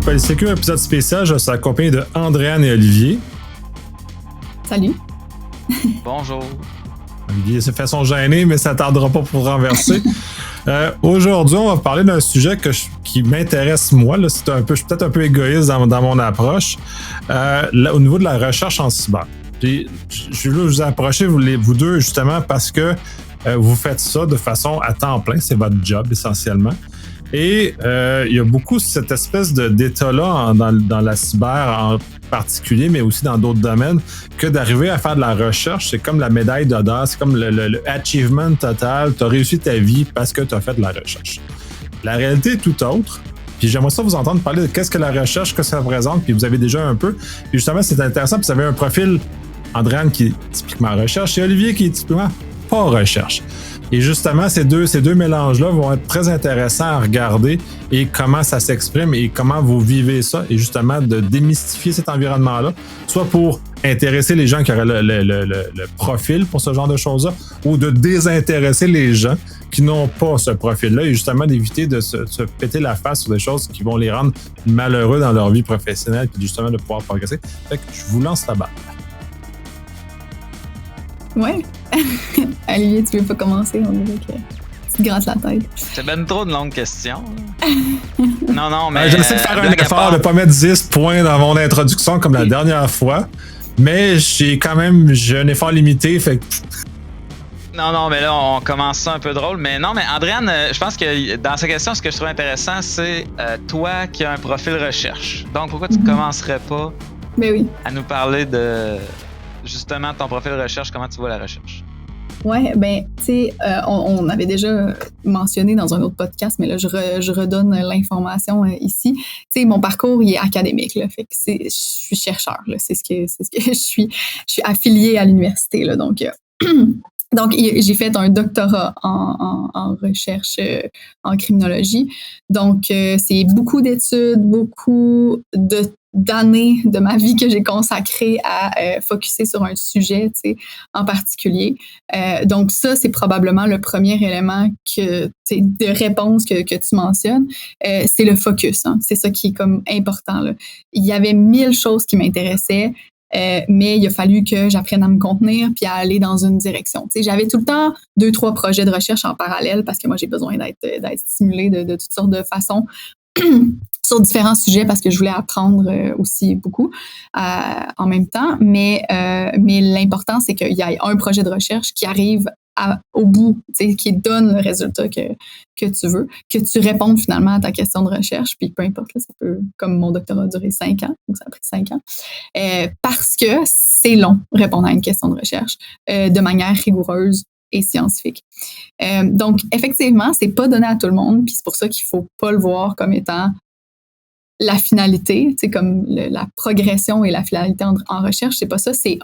Polysécure, épisode spécial, je suis accompagné de Andréane et Olivier. Salut. Bonjour. Olivier se fait son gêner, mais ça ne tardera pas pour renverser. Aujourd'hui, on va parler d'un sujet qui m'intéresse moi. Là, je suis peut-être un peu égoïste dans mon approche. Au niveau de la recherche en cyber. Puis, je vais vous approcher, vous deux, justement, parce que vous faites ça de façon à temps plein. C'est votre job, essentiellement. Et il y a beaucoup cette espèce d'état-là dans la cyber en particulier, mais aussi dans d'autres domaines, que d'arriver à faire de la recherche, c'est comme la médaille d'honneur, c'est comme le achievement total. Tu as réussi ta vie parce que tu as fait de la recherche. La réalité est tout autre. Puis j'aimerais ça vous entendre parler de qu'est-ce que la recherche, que ça représente, puis vous avez déjà un peu. Puis justement, c'est intéressant, puis vous avez un profil, Andréane, qui est typiquement recherche, et Olivier qui est typiquement pas recherche. Et justement, ces deux mélanges-là vont être très intéressants à regarder et comment ça s'exprime et comment vous vivez ça et justement de démystifier cet environnement-là, soit pour intéresser les gens qui auraient le profil pour ce genre de choses-là ou de désintéresser les gens qui n'ont pas ce profil-là et justement d'éviter de se péter la face sur des choses qui vont les rendre malheureux dans leur vie professionnelle et justement de pouvoir progresser. Fait que je vous lance la balle. Ouais. Olivier, tu veux pas commencer? On dirait que tu te grattes la tête. C'est ben trop de longues questions. non, mais... J'essaie de faire un effort de ne pas mettre 10 points dans mon introduction comme la dernière fois, mais j'ai un effort limité, fait que... Non, mais là, on commence ça un peu drôle. Mais non, mais Andréane, je pense que dans sa question, ce que je trouve intéressant, c'est toi qui as un profil recherche. Donc, pourquoi tu ne commencerais pas à nous parler de... justement ton profil de recherche, comment tu vois la recherche? Ouais, ben, tu sais, on avait déjà mentionné dans un autre podcast, mais là, je redonne l'information ici. Tu sais, mon parcours, il est académique, là, fait que je suis chercheur, là, c'est ce que je suis. Je suis affiliée à l'université, là, donc... Donc, j'ai fait un doctorat en recherche en criminologie. Donc, c'est beaucoup d'études, beaucoup d'années de ma vie que j'ai consacrées à focusser sur un sujet, tu sais, en particulier. Donc, ça, c'est probablement le premier élément de réponse que tu mentionnes. C'est le focus, hein. C'est ça qui est comme important, là. Il y avait 1000 choses qui m'intéressaient. Mais il a fallu que j'apprenne à me contenir puis à aller dans une direction. Tu sais, j'avais tout le temps 2-3 projets de recherche en parallèle parce que moi, j'ai besoin d'être stimulée de toutes sortes de façons sur différents sujets parce que je voulais apprendre aussi beaucoup en même temps. Mais l'important, c'est qu'il y ait un projet de recherche qui arrive au bout, qui donne le résultat que tu veux, que tu répondes finalement à ta question de recherche, puis peu importe, là, ça peut, comme mon doctorat a duré 5 ans, donc ça a pris 5 ans, parce que c'est long répondre à une question de recherche de manière rigoureuse et scientifique. Donc, effectivement, c'est pas donné à tout le monde, puis c'est pour ça qu'il faut pas le voir comme étant la finalité, tu sais, comme la progression et la finalité en recherche, c'est pas ça, c'est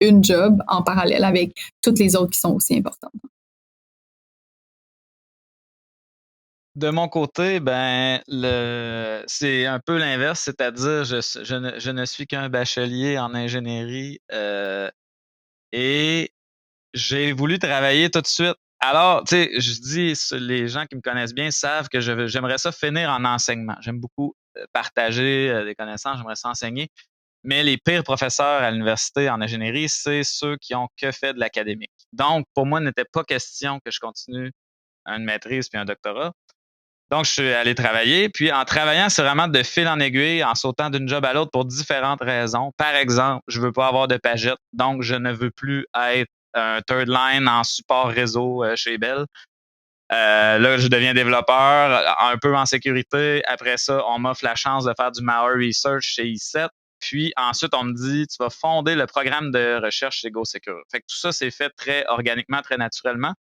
une job en parallèle avec toutes les autres qui sont aussi importantes. De mon côté, c'est un peu l'inverse, c'est-à-dire je ne suis qu'un bachelier en ingénierie et j'ai voulu travailler tout de suite. Alors, tu sais, je dis, les gens qui me connaissent bien savent que j'aimerais ça finir en enseignement. J'aime beaucoup partager des connaissances, j'aimerais ça enseigner. Mais les pires professeurs à l'université en ingénierie, c'est ceux qui ont que fait de l'académique. Donc, pour moi, il n'était pas question que je continue une maîtrise puis un doctorat. Donc, je suis allé travailler. Puis, en travaillant, c'est vraiment de fil en aiguille, en sautant d'une job à l'autre pour différentes raisons. Par exemple, je veux pas avoir de pagette, donc je ne veux plus être un third line en support réseau chez Bell. Là, je deviens développeur, un peu en sécurité. Après ça, on m'offre la chance de faire du malware research chez i7. Puis ensuite, on me dit, tu vas fonder le programme de recherche chez GoSecure. Fait que tout ça s'est fait très organiquement, très naturellement.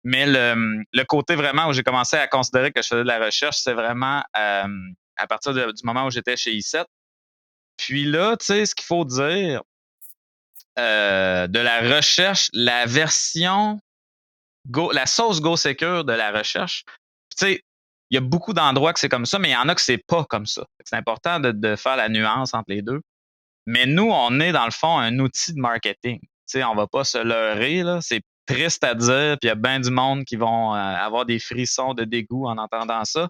Mais le côté vraiment où j'ai commencé à considérer que je faisais de la recherche, c'est vraiment à partir du moment où j'étais chez i7. Puis là, tu sais, ce qu'il faut dire de la recherche, la version la sauce GoSecure de la recherche, tu sais, il y a beaucoup d'endroits que c'est comme ça, mais il y en a que c'est pas comme ça. C'est important de faire la nuance entre les deux. Mais nous, on est dans le fond un outil de marketing. Tu sais, on va pas se leurrer, là. C'est triste à dire, puis il y a bien du monde qui vont avoir des frissons de dégoût en entendant ça.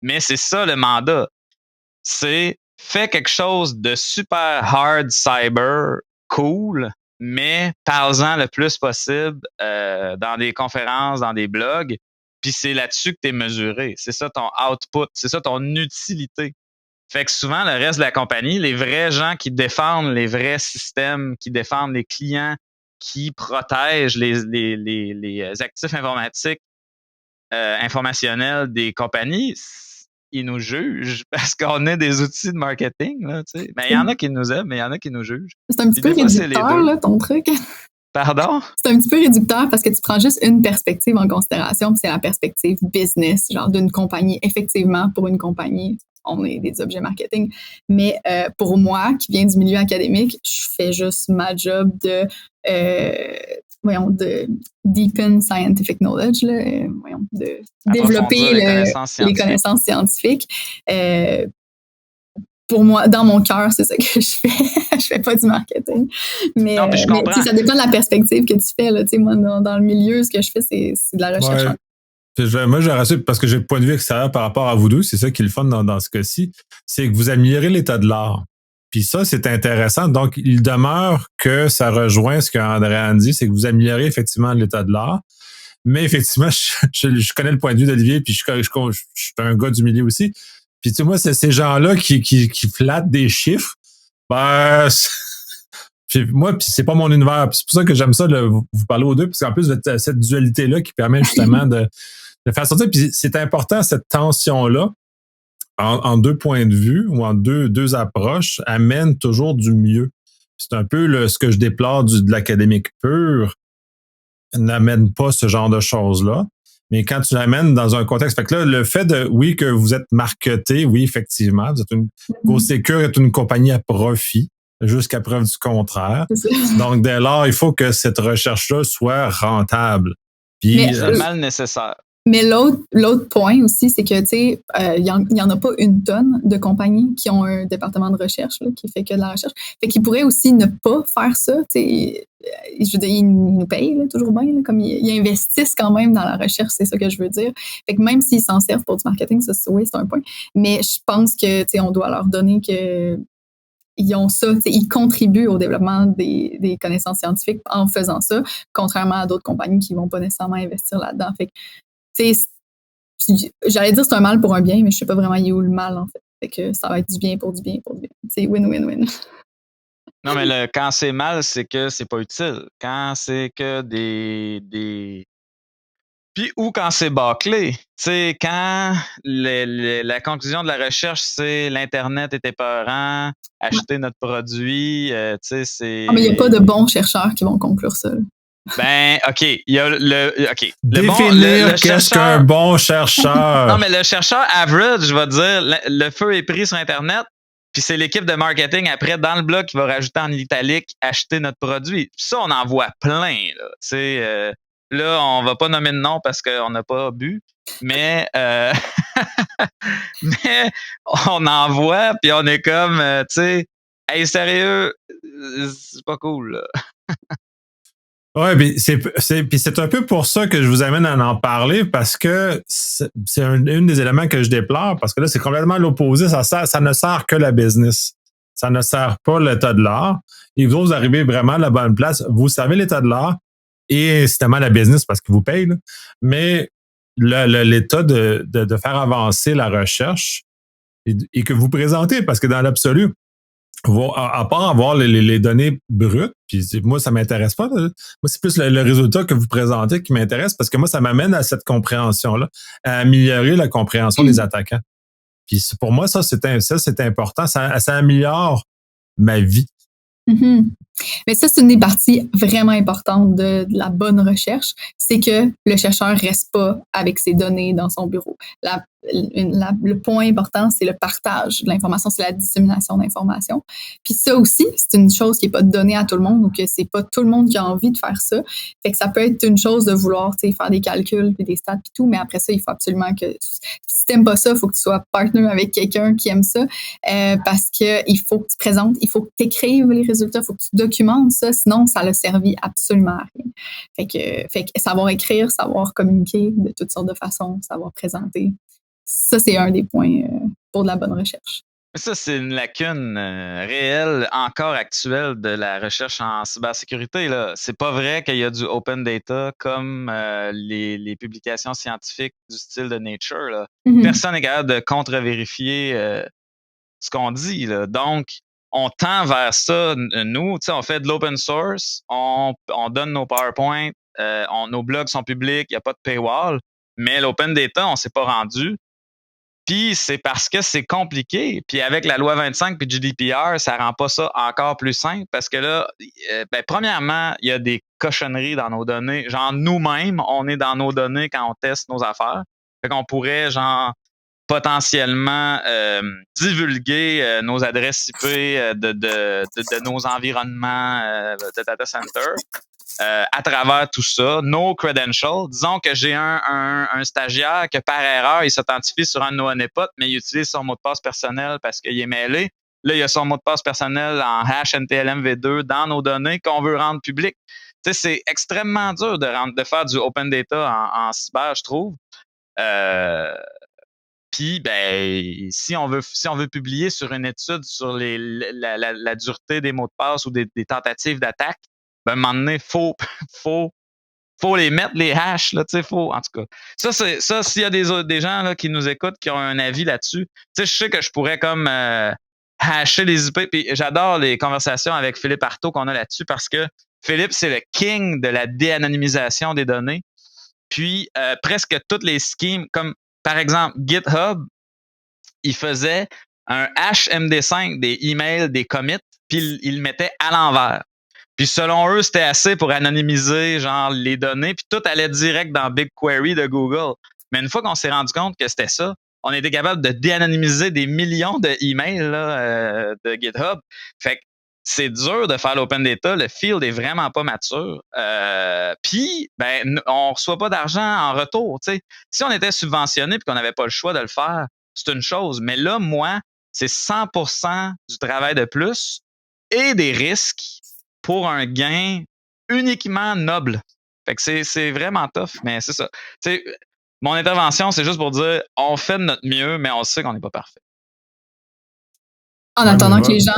Mais c'est ça le mandat. c'est fais quelque chose de super hard cyber, cool, mais parle-en le plus possible dans des conférences, dans des blogs, puis c'est là-dessus que tu es mesuré. C'est ça ton output, c'est ça ton utilité. Fait que souvent, le reste de la compagnie, les vrais gens qui défendent les vrais systèmes, qui défendent les clients, qui protègent les actifs informatiques, informationnels des compagnies, ils nous jugent parce qu'on a des outils de marketing. Là, tu sais. Ben, il y en a qui nous aiment, mais il y en a qui nous jugent. C'est un petit peu réducteur, là, ton truc. Pardon? C'est un petit peu réducteur parce que tu prends juste une perspective en considération, puis c'est la perspective business, genre d'une compagnie. Effectivement, pour une compagnie, on est des objets marketing. Mais pour moi, qui viens du milieu académique, je fais juste ma job de deepen scientific knowledge, là, de développer les connaissances scientifiques. Pour moi, dans mon cœur, c'est ça que je fais. Je fais pas du marketing. Mais, non, je comprends. Mais ça dépend de la perspective que tu fais. Là. Moi, dans le milieu, ce que je fais, c'est de la recherche. Ouais. Moi, je rassure parce que j'ai le point de vue extérieur par rapport à vous deux. C'est ça qui est le fun dans ce cas-ci. C'est que vous améliorez l'état de l'art. Puis ça, c'est intéressant. Donc, il demeure que ça rejoint ce qu'Andréan dit, c'est que vous améliorez effectivement l'état de l'art. Mais effectivement, je connais le point de vue d'Olivier, puis je suis un gars du milieu aussi. Puis tu sais, moi, c'est ces gens-là qui flattent des chiffres. Ben, puis c'est pas mon univers. Puis c'est pour ça que j'aime ça vous parler aux deux, parce qu'en plus, cette dualité-là qui permet justement de faire sortir. Puis c'est important, cette tension-là, en deux points de vue ou en deux approches, amène toujours du mieux. C'est un peu ce que je déplore de l'académique pur, n'amène pas ce genre de choses-là. Mais quand tu l'amènes dans un contexte, fait que là, le fait que vous êtes marketé, oui, effectivement, vous êtes GoSecure est une compagnie à profit, jusqu'à preuve du contraire. Donc, dès lors, il faut que cette recherche-là soit rentable. Puis, c'est le mal nécessaire. Mais l'autre point aussi, c'est que, tu sais, il y en a pas une tonne de compagnies qui ont un département de recherche là, qui fait que de la recherche. Fait qu'ils pourraient aussi ne pas faire ça. Tu sais, je veux dire, ils nous payent là, toujours bien, là, comme ils investissent quand même dans la recherche, c'est ça que je veux dire. Fait que même s'ils s'en servent pour du marketing, ça, oui, c'est un point. Mais je pense que, tu sais, on doit leur donner que ils ont ça, ils contribuent au développement des connaissances scientifiques en faisant ça, contrairement à d'autres compagnies qui vont pas nécessairement investir là-dedans. Fait que, j'allais dire c'est un mal pour un bien, mais je sais pas vraiment il est où le mal, en fait. Fait que ça va être du bien pour du bien pour du bien. C'est win-win-win. Non, mais quand c'est mal, c'est que c'est pas utile. Quand c'est que des... Puis ou quand c'est bâclé. Tu sais, quand la conclusion de la recherche, c'est l'Internet est épeurant, acheter notre produit, tu sais, c'est... mais il n'y a pas de bons chercheurs qui vont conclure ça. Ben, OK. Il y a OK. Définir qu'est-ce qu'un bon chercheur. Non, mais le chercheur average, je vais dire, le feu est pris sur Internet, puis c'est l'équipe de marketing après, dans le blog, qui va rajouter en italique acheter notre produit. Puis ça, on en voit plein, là. Tu sais, là, on va pas nommer de nom parce qu'on n'a pas bu, mais, mais on en voit, puis on est comme, tu sais, hey, sérieux, c'est pas cool, là. Oui, puis c'est un peu pour ça que je vous amène à en parler, parce que c'est une des éléments que je déplore, parce que là, c'est complètement l'opposé. Ça ne sert que la business. Ça ne sert pas l'état de l'art. Et vous arrivez vraiment à la bonne place. Vous savez l'état de l'art et évidemment la business parce qu'ils vous payent, là. Mais l'état de faire avancer la recherche et que vous présentez, parce que dans l'absolu, à part avoir les données brutes, puis moi, ça m'intéresse pas. Moi, c'est plus le résultat que vous présentez qui m'intéresse, parce que moi, ça m'amène à cette compréhension-là, à améliorer la compréhension des attaquants. Puis pour moi, ça, c'est important. Ça améliore ma vie. Mm-hmm. Mais ça, c'est une des parties vraiment importantes de la bonne recherche, c'est que le chercheur ne reste pas avec ses données dans son bureau. Le point important, c'est le partage de l'information, c'est la dissémination d'informations. Puis ça aussi, c'est une chose qui n'est pas donnée à tout le monde, ou que c'est pas tout le monde qui a envie de faire ça. Fait que ça peut être une chose de vouloir faire des calculs, puis des stats, puis tout, mais après ça, il faut absolument que... Si tu n'aimes pas ça, il faut que tu sois partner avec quelqu'un qui aime ça, parce qu'il faut que tu présentes, il faut que tu écrives les résultats, il faut que tu documentes ça, sinon ça n'a servi absolument à rien. Fait que savoir écrire, savoir communiquer de toutes sortes de façons, savoir présenter, ça, c'est un des points pour de la bonne recherche. Ça, c'est une lacune réelle, encore actuelle, de la recherche en cybersécurité, là. C'est pas vrai qu'il y a du open data comme les publications scientifiques du style de Nature, là. Personne n'est capable de contre-vérifier ce qu'on dit, là. Donc, on tend vers ça, nous. Tu sais, on fait de l'open source, on donne nos PowerPoint, nos blogs sont publics, il n'y a pas de paywall, mais l'open data, on s'est pas rendu. Puis c'est parce que c'est compliqué. Puis avec la loi 25 puis GDPR, ça rend pas ça encore plus simple parce que là, premièrement, il y a des cochonneries dans nos données. Genre, nous-mêmes, on est dans nos données quand on teste nos affaires. Fait qu'on pourrait, genre, potentiellement divulguer nos adresses IP de nos environnements de data center. À travers tout ça, nos credentials. Disons que j'ai un stagiaire que par erreur, il s'authentifie sur un de nos honeypots, mais il utilise son mot de passe personnel parce qu'il est mêlé. Là, il y a son mot de passe personnel en hash NTLM v2 dans nos données qu'on veut rendre publiques. Tu sais, c'est extrêmement dur de faire du open data en cyber, je trouve. Puis, ben, si on veut publier sur une étude sur la dureté des mots de passe ou des tentatives d'attaque, ben, à un moment donné, faut les mettre, les hashes, là, tu sais, en tout cas. Ça, s'il y a des gens, là, qui nous écoutent, qui ont un avis là-dessus, tu sais, je sais que je pourrais comme, hasher les IP, puis j'adore les conversations avec Philippe Artaud qu'on a là-dessus parce que Philippe, c'est le king de la déanonymisation des données. Puis, presque toutes les schemes, comme, par exemple, GitHub, il faisait un hash MD5 des emails, des commits, puis il le mettait à l'envers. Puis selon eux, c'était assez pour anonymiser genre les données, puis tout allait direct dans BigQuery de Google. Mais une fois qu'on s'est rendu compte que c'était ça, on était capable de déanonymiser des millions de emails là, de GitHub. Fait que c'est dur de faire l'open data, le field est vraiment pas mature. Puis, ben, on reçoit pas d'argent en retour. T'sais. Si on était subventionné et qu'on n'avait pas le choix de le faire, c'est une chose. Mais là, moi, c'est 100% du travail de plus et des risques pour un gain uniquement noble. Fait que c'est vraiment tough, mais c'est ça. T'sais, mon intervention, c'est juste pour dire, on fait de notre mieux, mais on sait qu'on n'est pas parfait. En attendant que les gens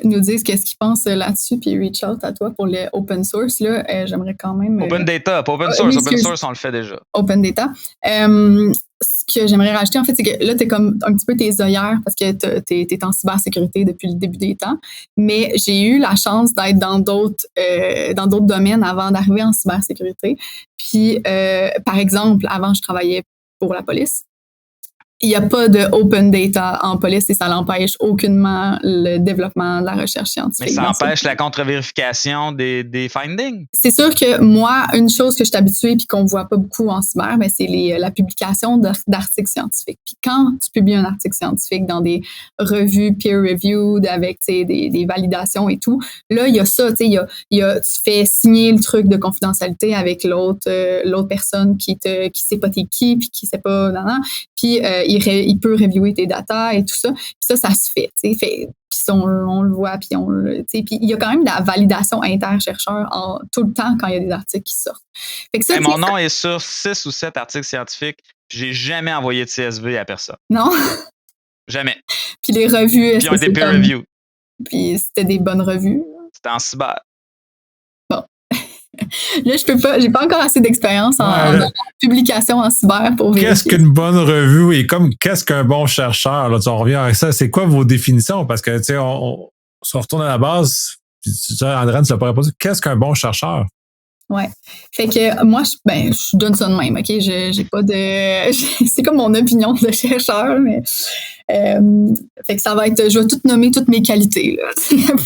nous disent qu'est-ce qu'ils pensent là-dessus, puis reach out à toi pour le open source, là, j'aimerais quand même... Open data, pas open source. Open source, on le fait déjà. Open data. Ce que j'aimerais rajouter, en fait, c'est que là, t'es comme un petit peu tes œillères parce que t'es en cybersécurité depuis le début des temps. Mais j'ai eu la chance d'être dans d'autres domaines avant d'arriver en cybersécurité. Puis, par exemple, avant, je travaillais pour la police. Il n'y a pas de open data en police et ça n'empêche aucunement le développement de la recherche scientifique. Mais ça empêche la contre-vérification des findings. C'est sûr que moi, une chose que je suis habituée et qu'on ne voit pas beaucoup en cyber, ben, c'est la publication d'articles scientifiques. Puis quand tu publies un article scientifique dans des revues peer-reviewed avec des validations et tout, là, il y a ça, tu fais signer le truc de confidentialité avec l'autre personne qui sait pas t'es qui, puis qui sait pas... Puis il peut reviewer tes datas et tout ça. Puis ça se fait. Puis on le voit, puis puis il y a quand même de la validation inter-chercheurs tout le temps quand il y a des articles qui sortent. Fait que ça, mon nom est sur 6 ou 7 articles scientifiques. J'ai jamais envoyé de CSV à personne. Non? Jamais. Puis les revues... Puis ils ont été peer-review. Puis c'était des bonnes revues? C'était en cyber. Bon. Là, j'ai pas encore assez d'expérience en publication en cyber pour vérifier. Qu'est-ce qu'une bonne revue et qu'est-ce qu'un bon chercheur? Là, on revient à ça. C'est quoi vos définitions? Parce que, tu sais, on se retourne à la base. Andréane, tu l'as pas répondu. Qu'est-ce qu'un bon chercheur? Ouais. Fait que moi, je donne ça de même, OK? J'ai pas de... C'est comme mon opinion de chercheur, mais... fait que ça va être... Je vais tout nommer toutes mes qualités, là,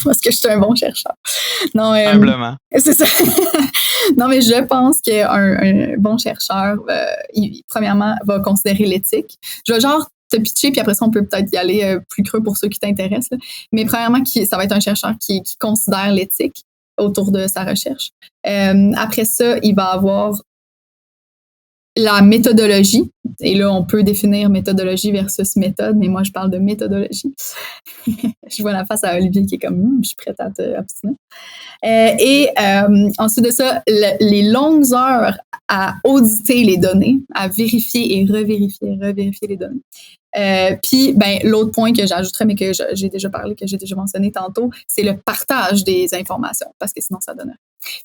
parce que je suis un bon chercheur. Non, humblement. C'est ça. Non, mais je pense qu'un bon chercheur, premièrement, va considérer l'éthique. Je vais genre te pitcher, puis après ça, on peut peut-être y aller plus creux pour ceux qui t'intéressent. Là. Mais premièrement, ça va être un chercheur qui considère l'éthique autour de sa recherche. Après ça, il va avoir la méthodologie, et là, on peut définir méthodologie versus méthode, mais moi, je parle de méthodologie. Je vois la face à Olivier qui est comme, je suis prête à te obstiner. Ensuite de ça, les longues heures à auditer les données, à vérifier et revérifier les données. Puis, l'autre point que j'ajouterais, mais que j'ai déjà parlé, que j'ai déjà mentionné tantôt, c'est le partage des informations, parce que sinon, ça donne rien.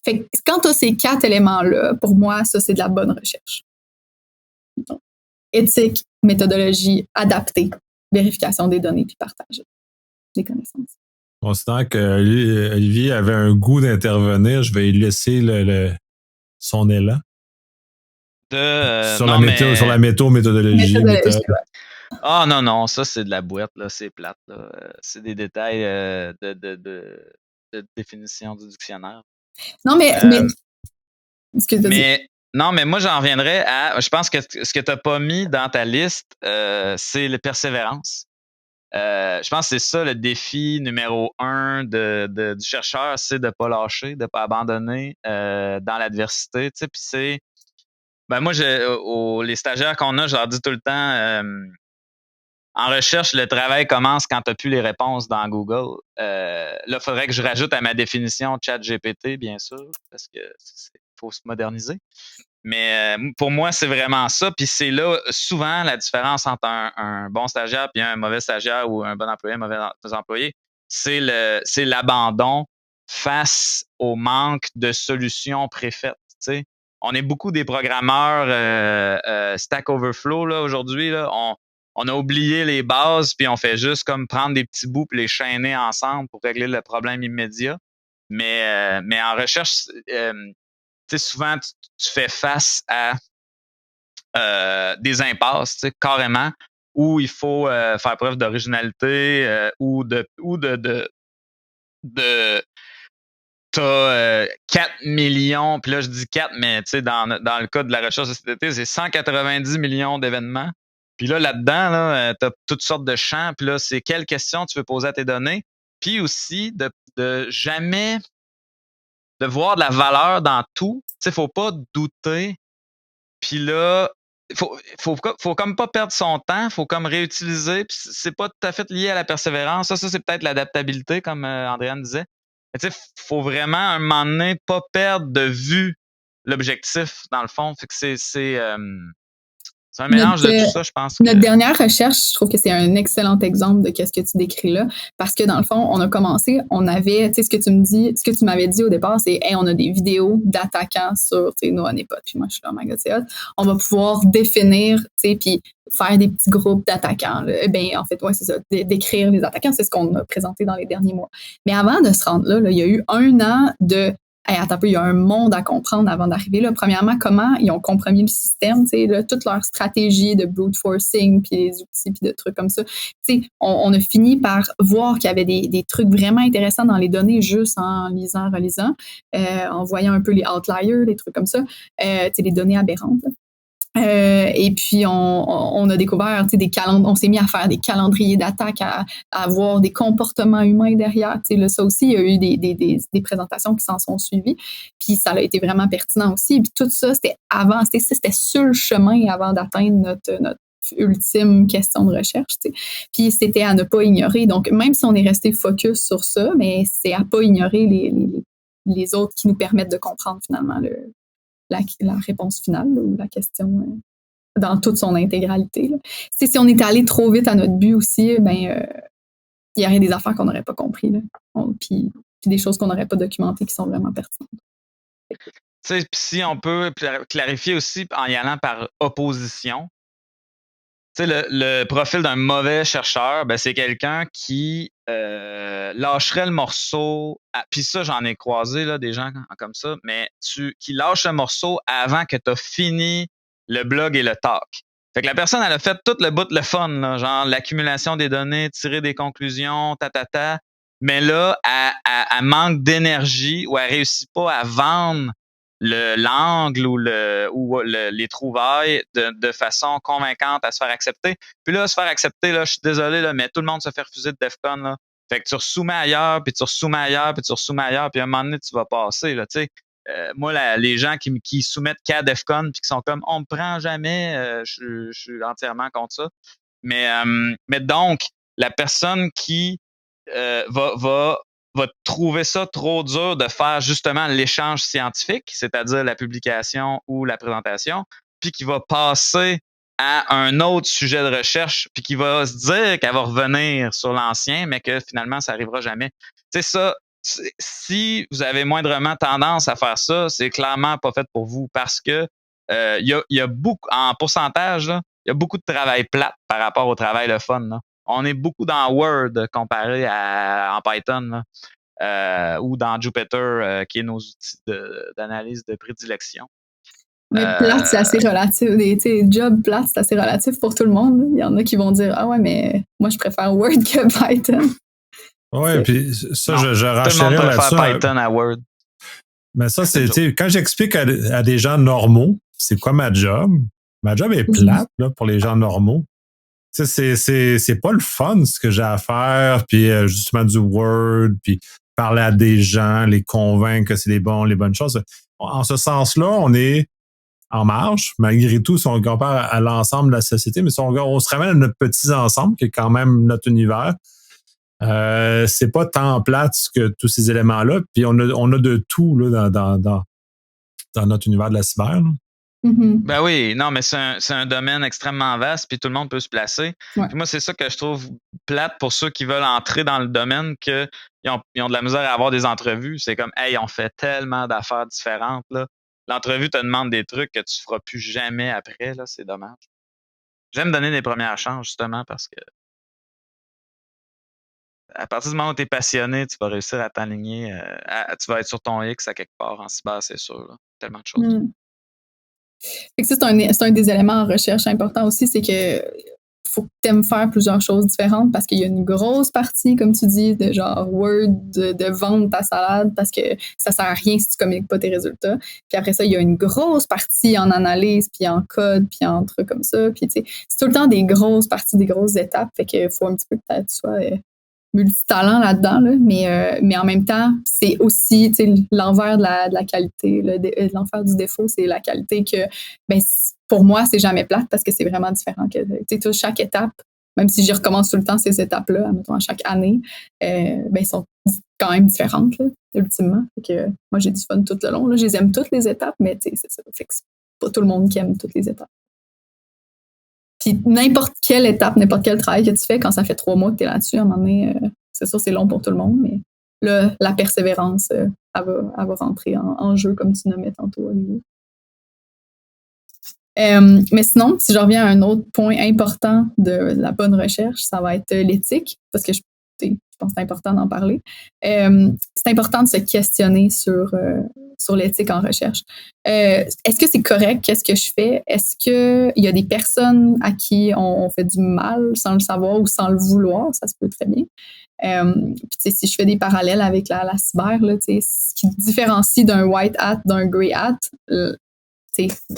Fait que quand tu as ces 4 éléments-là, pour moi, ça, c'est de la bonne recherche. Donc, éthique, méthodologie, adaptée, vérification des données, puis partage des connaissances. Considérant que Olivier avait un goût d'intervenir, je vais lui laisser son élan. Sur la méthodologie. Ah non, ça c'est de la boîte, là, c'est plate. Là. C'est des détails de définition du dictionnaire. Non, mais non, mais moi j'en reviendrais à. Je pense que ce que tu n'as pas mis dans ta liste, c'est la persévérance. Je pense que c'est ça le défi numéro 1 du chercheur, c'est de ne pas lâcher, de ne pas abandonner dans l'adversité. Puis c'est. Moi, les stagiaires qu'on a, je leur dis tout le temps, en recherche, le travail commence quand tu n'as plus les réponses dans Google. Là, il faudrait que je rajoute à ma définition ChatGPT, bien sûr, parce que faut se moderniser. Mais pour moi, c'est vraiment ça. Puis c'est là, souvent, la différence entre un bon stagiaire et un mauvais stagiaire ou un bon employé, un mauvais employé, c'est l'abandon face au manque de solutions préfaites. T'sais. On est beaucoup des programmeurs Stack Overflow là, aujourd'hui. Là, on a oublié les bases, puis on fait juste comme prendre des petits bouts et les chaîner ensemble pour régler le problème immédiat. Mais en recherche, souvent, tu fais face à des impasses, carrément, où il faut faire preuve d'originalité ou t'as 4 millions, puis là, je dis 4, mais dans le cas de la recherche de cet été, c'est 190 millions d'événements. Puis là-dedans, là, tu as toutes sortes de champs. Puis là, c'est quelles questions tu veux poser à tes données. Puis aussi, de jamais de voir de la valeur dans tout. Tu sais, faut pas douter. Puis là, faut comme pas perdre son temps. Faut comme réutiliser. Puis c'est pas tout à fait lié à la persévérance. Ça c'est peut-être l'adaptabilité, comme Andréane disait. Mais tu sais, faut vraiment, à un moment donné, pas perdre de vue l'objectif, dans le fond. Fait que c'est un mélange de tout ça, je pense. Notre dernière recherche, je trouve que c'est un excellent exemple de ce que tu décris là. Parce que dans le fond, on a commencé, on avait, tu sais, ce que tu m'avais dit au départ, c'est, hey, on a des vidéos d'attaquants sur, tu sais, nos honeypots. Puis moi, je suis là, oh my God, c'est hot. On va pouvoir définir, tu sais, puis faire des petits groupes d'attaquants. En fait, ouais, c'est ça, d'écrire les attaquants, c'est ce qu'on a présenté dans les derniers mois. Mais avant de se rendre là, il y a eu 1 an de hey, attends un peu, il y a un monde à comprendre avant d'arriver là. Premièrement, comment ils ont compromis le système, tu sais, là, toute leur stratégie de brute forcing, puis les outils, puis de trucs comme ça. Tu sais, on a fini par voir qu'il y avait des trucs vraiment intéressants dans les données juste en lisant, relisant, en voyant un peu les outliers, les trucs comme ça, tu sais, les données aberrantes. Et puis, on a découvert on s'est mis à faire des calendriers d'attaque, à avoir des comportements humains derrière. Là, ça aussi, il y a eu des présentations qui s'en sont suivies. Puis, ça a été vraiment pertinent aussi. Puis, tout ça, c'était sur le chemin avant d'atteindre notre ultime question de recherche. Puis, c'était à ne pas ignorer. Donc, même si on est resté focus sur ça, mais c'est à pas ignorer les autres qui nous permettent de comprendre finalement la réponse finale ou la question dans toute son intégralité. Là. Si on était allé trop vite à notre but aussi, il y aurait des affaires qu'on n'aurait pas compris. Là. Puis des choses qu'on n'aurait pas documentées qui sont vraiment pertinentes. Si on peut clarifier aussi en y allant par opposition, le profil d'un mauvais chercheur, c'est quelqu'un qui lâcherait le morceau. Puis ça, j'en ai croisé là, des gens comme ça, mais qui lâche le morceau avant que tu aies fini le blog et le talk. Fait que la personne, elle a fait tout le bout, le fun, là, genre l'accumulation des données, tirer des conclusions, mais là, elle manque d'énergie ou elle réussit pas à vendre l'angle ou les trouvailles de façon convaincante à se faire accepter. Puis là, se faire accepter, là, je suis désolé, là, mais tout le monde se fait refuser de DEFCON. Là. Fait que tu ressoumets ailleurs, puis tu ressoumets ailleurs, puis tu ressoumets ailleurs, puis à un moment donné, tu vas passer. Là, moi, les gens qui soumettent qu'à DEFCON puis qui sont comme on me prend jamais, je suis entièrement contre ça. Mais donc, la personne qui va trouver ça trop dur de faire justement l'échange scientifique, c'est-à-dire la publication ou la présentation, puis qui va passer à un autre sujet de recherche, puis qui va se dire qu'elle va revenir sur l'ancien, mais que finalement, ça n'arrivera jamais. Tu sais, ça, si vous avez moindrement tendance à faire ça, c'est clairement pas fait pour vous parce que il y a beaucoup, en pourcentage, là, il y a beaucoup de travail plate par rapport au travail le fun. Là. On est beaucoup dans Word comparé en Python là, ou dans Jupyter, qui est nos outils d'analyse de prédilection. Mais plate, c'est assez relatif. Job plate, c'est assez relatif pour tout le monde. Il y en a qui vont dire ah ouais, mais moi, je préfère Word que Python. Oui, puis ça, non, je renchéris là-dessus. là-dessus. Python à Word. Mais ça, c'est quand j'explique à des gens normaux, c'est quoi ma job est plate là, pour les gens normaux. C'est pas le fun ce que j'ai à faire, puis justement du Word, puis parler à des gens, les convaincre que c'est les bonnes choses. En ce sens-là, on est en marge, malgré tout, si on compare à l'ensemble de la société, mais si on se ramène à notre petit ensemble, qui est quand même notre univers, c'est pas tant plate que tous ces éléments-là, puis on a de tout là, dans notre univers de la cyber. Là. Mm-hmm. Ben oui, non, mais c'est un domaine extrêmement vaste, puis tout le monde peut se placer. Ouais. Puis moi, c'est ça que je trouve plate pour ceux qui veulent entrer dans le domaine, qu'ils ont de la misère à avoir des entrevues. C'est comme, hey, on fait tellement d'affaires différentes. Là. L'entrevue te demande des trucs que tu feras plus jamais après. Là, c'est dommage. J'aime donner des premières chances, justement, parce que à partir du moment où tu es passionné, tu vas réussir à t'aligner. Tu vas être sur ton X à quelque part en cyber, c'est sûr. Là. Tellement de choses. Mm. Fait que ça, c'est un des éléments en recherche important aussi, c'est que faut que tu aimes faire plusieurs choses différentes parce qu'il y a une grosse partie, comme tu dis, de genre Word, de vendre ta salade parce que ça sert à rien si tu communiques pas tes résultats. Puis après ça, il y a une grosse partie en analyse, puis en code, puis en trucs comme ça. Puis tu sais, c'est tout le temps des grosses parties, des grosses étapes. Fait qu'il faut un petit peu que tu sois multitalent là-dedans, là, mais en même temps, c'est aussi l'envers de la qualité. L'envers du défaut, c'est la qualité que, ben, pour moi, c'est jamais plate parce que c'est vraiment différent. Que chaque étape, même si je recommence tout le temps ces étapes-là, admettons, à chaque année, ben, sont quand même différentes, là, ultimement. Fait que, moi, j'ai du fun tout le long. Là. Je les aime toutes les étapes, mais c'est ça. Fait que c'est pas tout le monde qui aime toutes les étapes. Puis n'importe quelle étape, n'importe quel travail que tu fais, quand ça fait 3 mois que tu es là-dessus, à un moment donné, c'est sûr, c'est long pour tout le monde, mais là, la persévérance, elle va rentrer en jeu, comme tu nommais tantôt, Olivier. Mais sinon, si je reviens à un autre point important de la bonne recherche, ça va être l'éthique, parce que je pense que c'est important d'en parler. C'est important de se questionner sur l'éthique en recherche. Est-ce que c'est correct? Qu'est-ce que je fais? Est-ce qu'il y a des personnes à qui on fait du mal sans le savoir ou sans le vouloir? Ça se peut très bien. Puis, si je fais des parallèles avec la cyber, là, ce qui différencie d'un white hat d'un gray hat,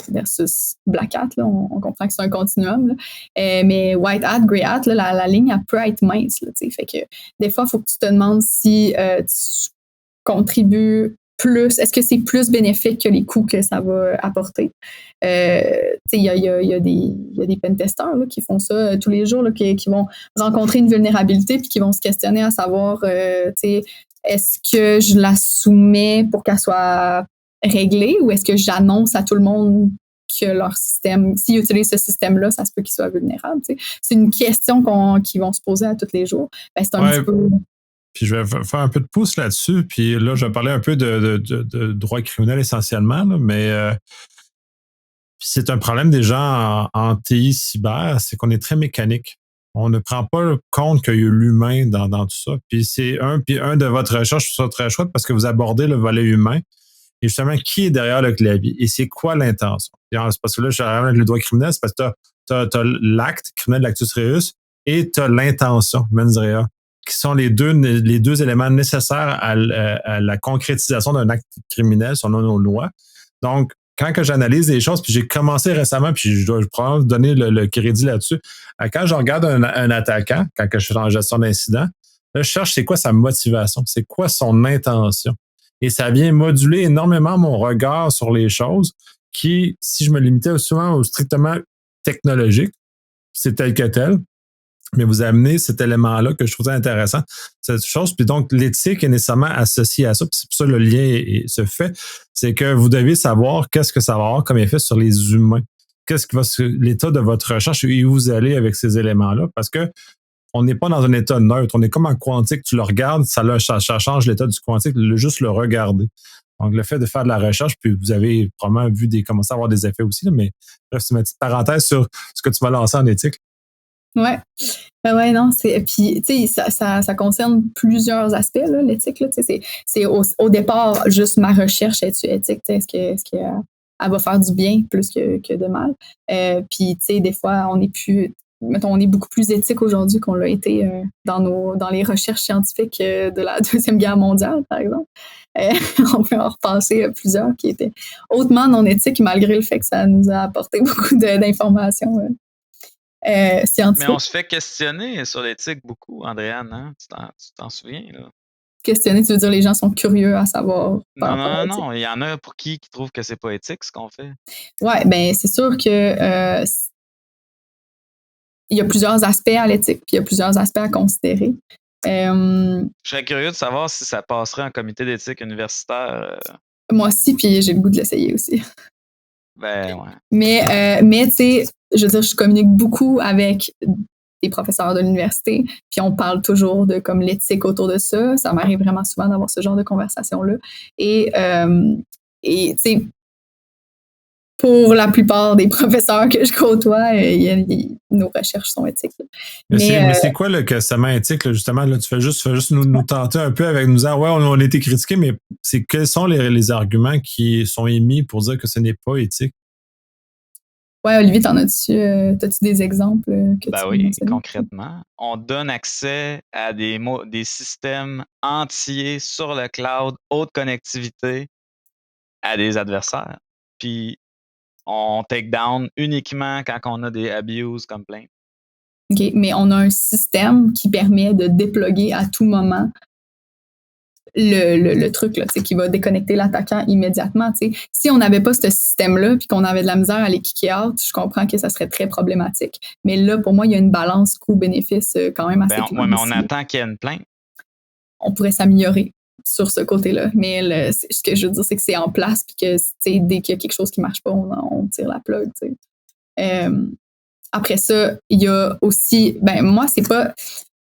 versus black hat, là, on comprend que c'est un continuum. Là. Mais white hat, grey hat, là, la ligne, elle peut être mince. Là, fait que des fois, il faut que tu te demandes si tu contribues plus. Est-ce que c'est plus bénéfique que les coûts que ça va apporter? Il y a des pentesters là, qui font ça tous les jours, là, qui vont rencontrer une vulnérabilité puis qui vont se questionner à savoir est-ce que je la soumets pour qu'elle soit réglée ou est-ce que j'annonce à tout le monde que leur système, s'ils utilisent ce système-là, ça se peut qu'il soit vulnérable. T'sais. C'est une question qu'ils vont se poser à tous les jours. Ben, c'est un petit peu... Puis je vais faire un peu de pouce là-dessus. Puis là, je vais parler un peu de droit criminel essentiellement, là, mais c'est un problème des gens en TI cyber, c'est qu'on est très mécanique. On ne prend pas compte qu'il y a eu l'humain dans tout ça. Puis c'est un de votre recherche, je trouve ça très chouette parce que vous abordez le volet humain. Et justement, qui est derrière le clavier? Et c'est quoi l'intention? C'est parce que là, je suis arrivé avec le droit criminel, c'est parce que tu as l'acte criminel, l'actus reus, et tu as l'intention, mens rea, qui sont les deux éléments nécessaires à la concrétisation d'un acte criminel selon nos lois. Donc, quand que j'analyse les choses, puis j'ai commencé récemment, puis je dois probablement donner le crédit là-dessus, quand je regarde un attaquant, quand que je suis en gestion d'incident, là, je cherche c'est quoi sa motivation, c'est quoi son intention. et ça vient moduler énormément mon regard sur les choses qui, si je me limitais souvent au strictement technologique, c'est tel que tel, mais vous amenez cet élément-là que je trouvais intéressant, cette chose. Puis donc, l'éthique est nécessairement associée à ça. Puis c'est pour ça que le lien se fait. C'est que vous devez savoir qu'est-ce que ça va avoir comme effet sur les humains. Qu'est-ce qui va sur l'état de votre recherche et où vous allez avec ces éléments-là. Parce que on n'est pas dans un état neutre. On est comme en quantique. Tu le regardes, ça change l'état du quantique, juste le regarder. Donc, le fait de faire de la recherche, puis vous avez probablement vu commencer à avoir des effets aussi, là, mais bref, c'est ma petite parenthèse sur ce que tu m'as lancé en éthique. Ouais. Ouais, non, puis tu sais, ça concerne plusieurs aspects, là, l'éthique, là, tu sais, c'est au départ juste ma recherche éthique, tu sais, est-ce que elle va faire du bien plus que de mal. Puis tu sais, des fois, on est beaucoup plus éthique aujourd'hui qu'on l'a été dans les recherches scientifiques de la Deuxième Guerre mondiale, par exemple. On peut en repenser plusieurs qui étaient hautement non éthiques, malgré le fait que ça nous a apporté beaucoup d'informations scientifiques. Mais on se fait questionner sur l'éthique beaucoup, Andréane, hein? Tu t'en souviens, là? Questionner, tu veux dire les gens sont curieux à savoir. Non, il y en a pour qui trouvent que c'est pas éthique ce qu'on fait. Ouais, ben c'est sûr que il y a plusieurs aspects à l'éthique, puis il y a plusieurs aspects à considérer. Je serais curieux de savoir si ça passerait en comité d'éthique universitaire. Moi aussi, puis j'ai le goût de l'essayer aussi. Ben ouais. Mais tu sais, je veux dire, je communique beaucoup avec des professeurs de l'université, puis on parle toujours de comme l'éthique autour de ça. Ça m'arrive vraiment souvent d'avoir ce genre de conversation-là. Et tu sais, pour la plupart des professeurs que je côtoie, nos recherches sont éthiques. Mais c'est quoi le questionnement éthique, là, justement? Là, tu fais juste nous tenter un peu avec nous dire, ouais, on a été critiqués, mais quels sont les arguments qui sont émis pour dire que ce n'est pas éthique? Ouais, Olivier, t'as-tu des exemples que ben tu oui, mentionner? concrètement. On donne accès à des systèmes entiers sur le cloud, haute connectivité, à des adversaires. Puis on take down uniquement quand on a des abuse complaints. OK, mais on a un système qui permet de déploguer à tout moment le truc là, qui va déconnecter l'attaquant immédiatement. T'sais. Si on n'avait pas ce système-là puis qu'on avait de la misère à les kicker out, je comprends que ça serait très problématique. Mais là, pour moi, il y a une balance coût-bénéfice quand même assez claire. Ouais, mais on attend qu'il y ait une plainte. On pourrait s'améliorer sur ce côté-là. Mais ce que je veux dire, c'est que c'est en place puis que dès qu'il y a quelque chose qui ne marche pas, on tire la plug. Après ça, il y a aussi, moi, c'est pas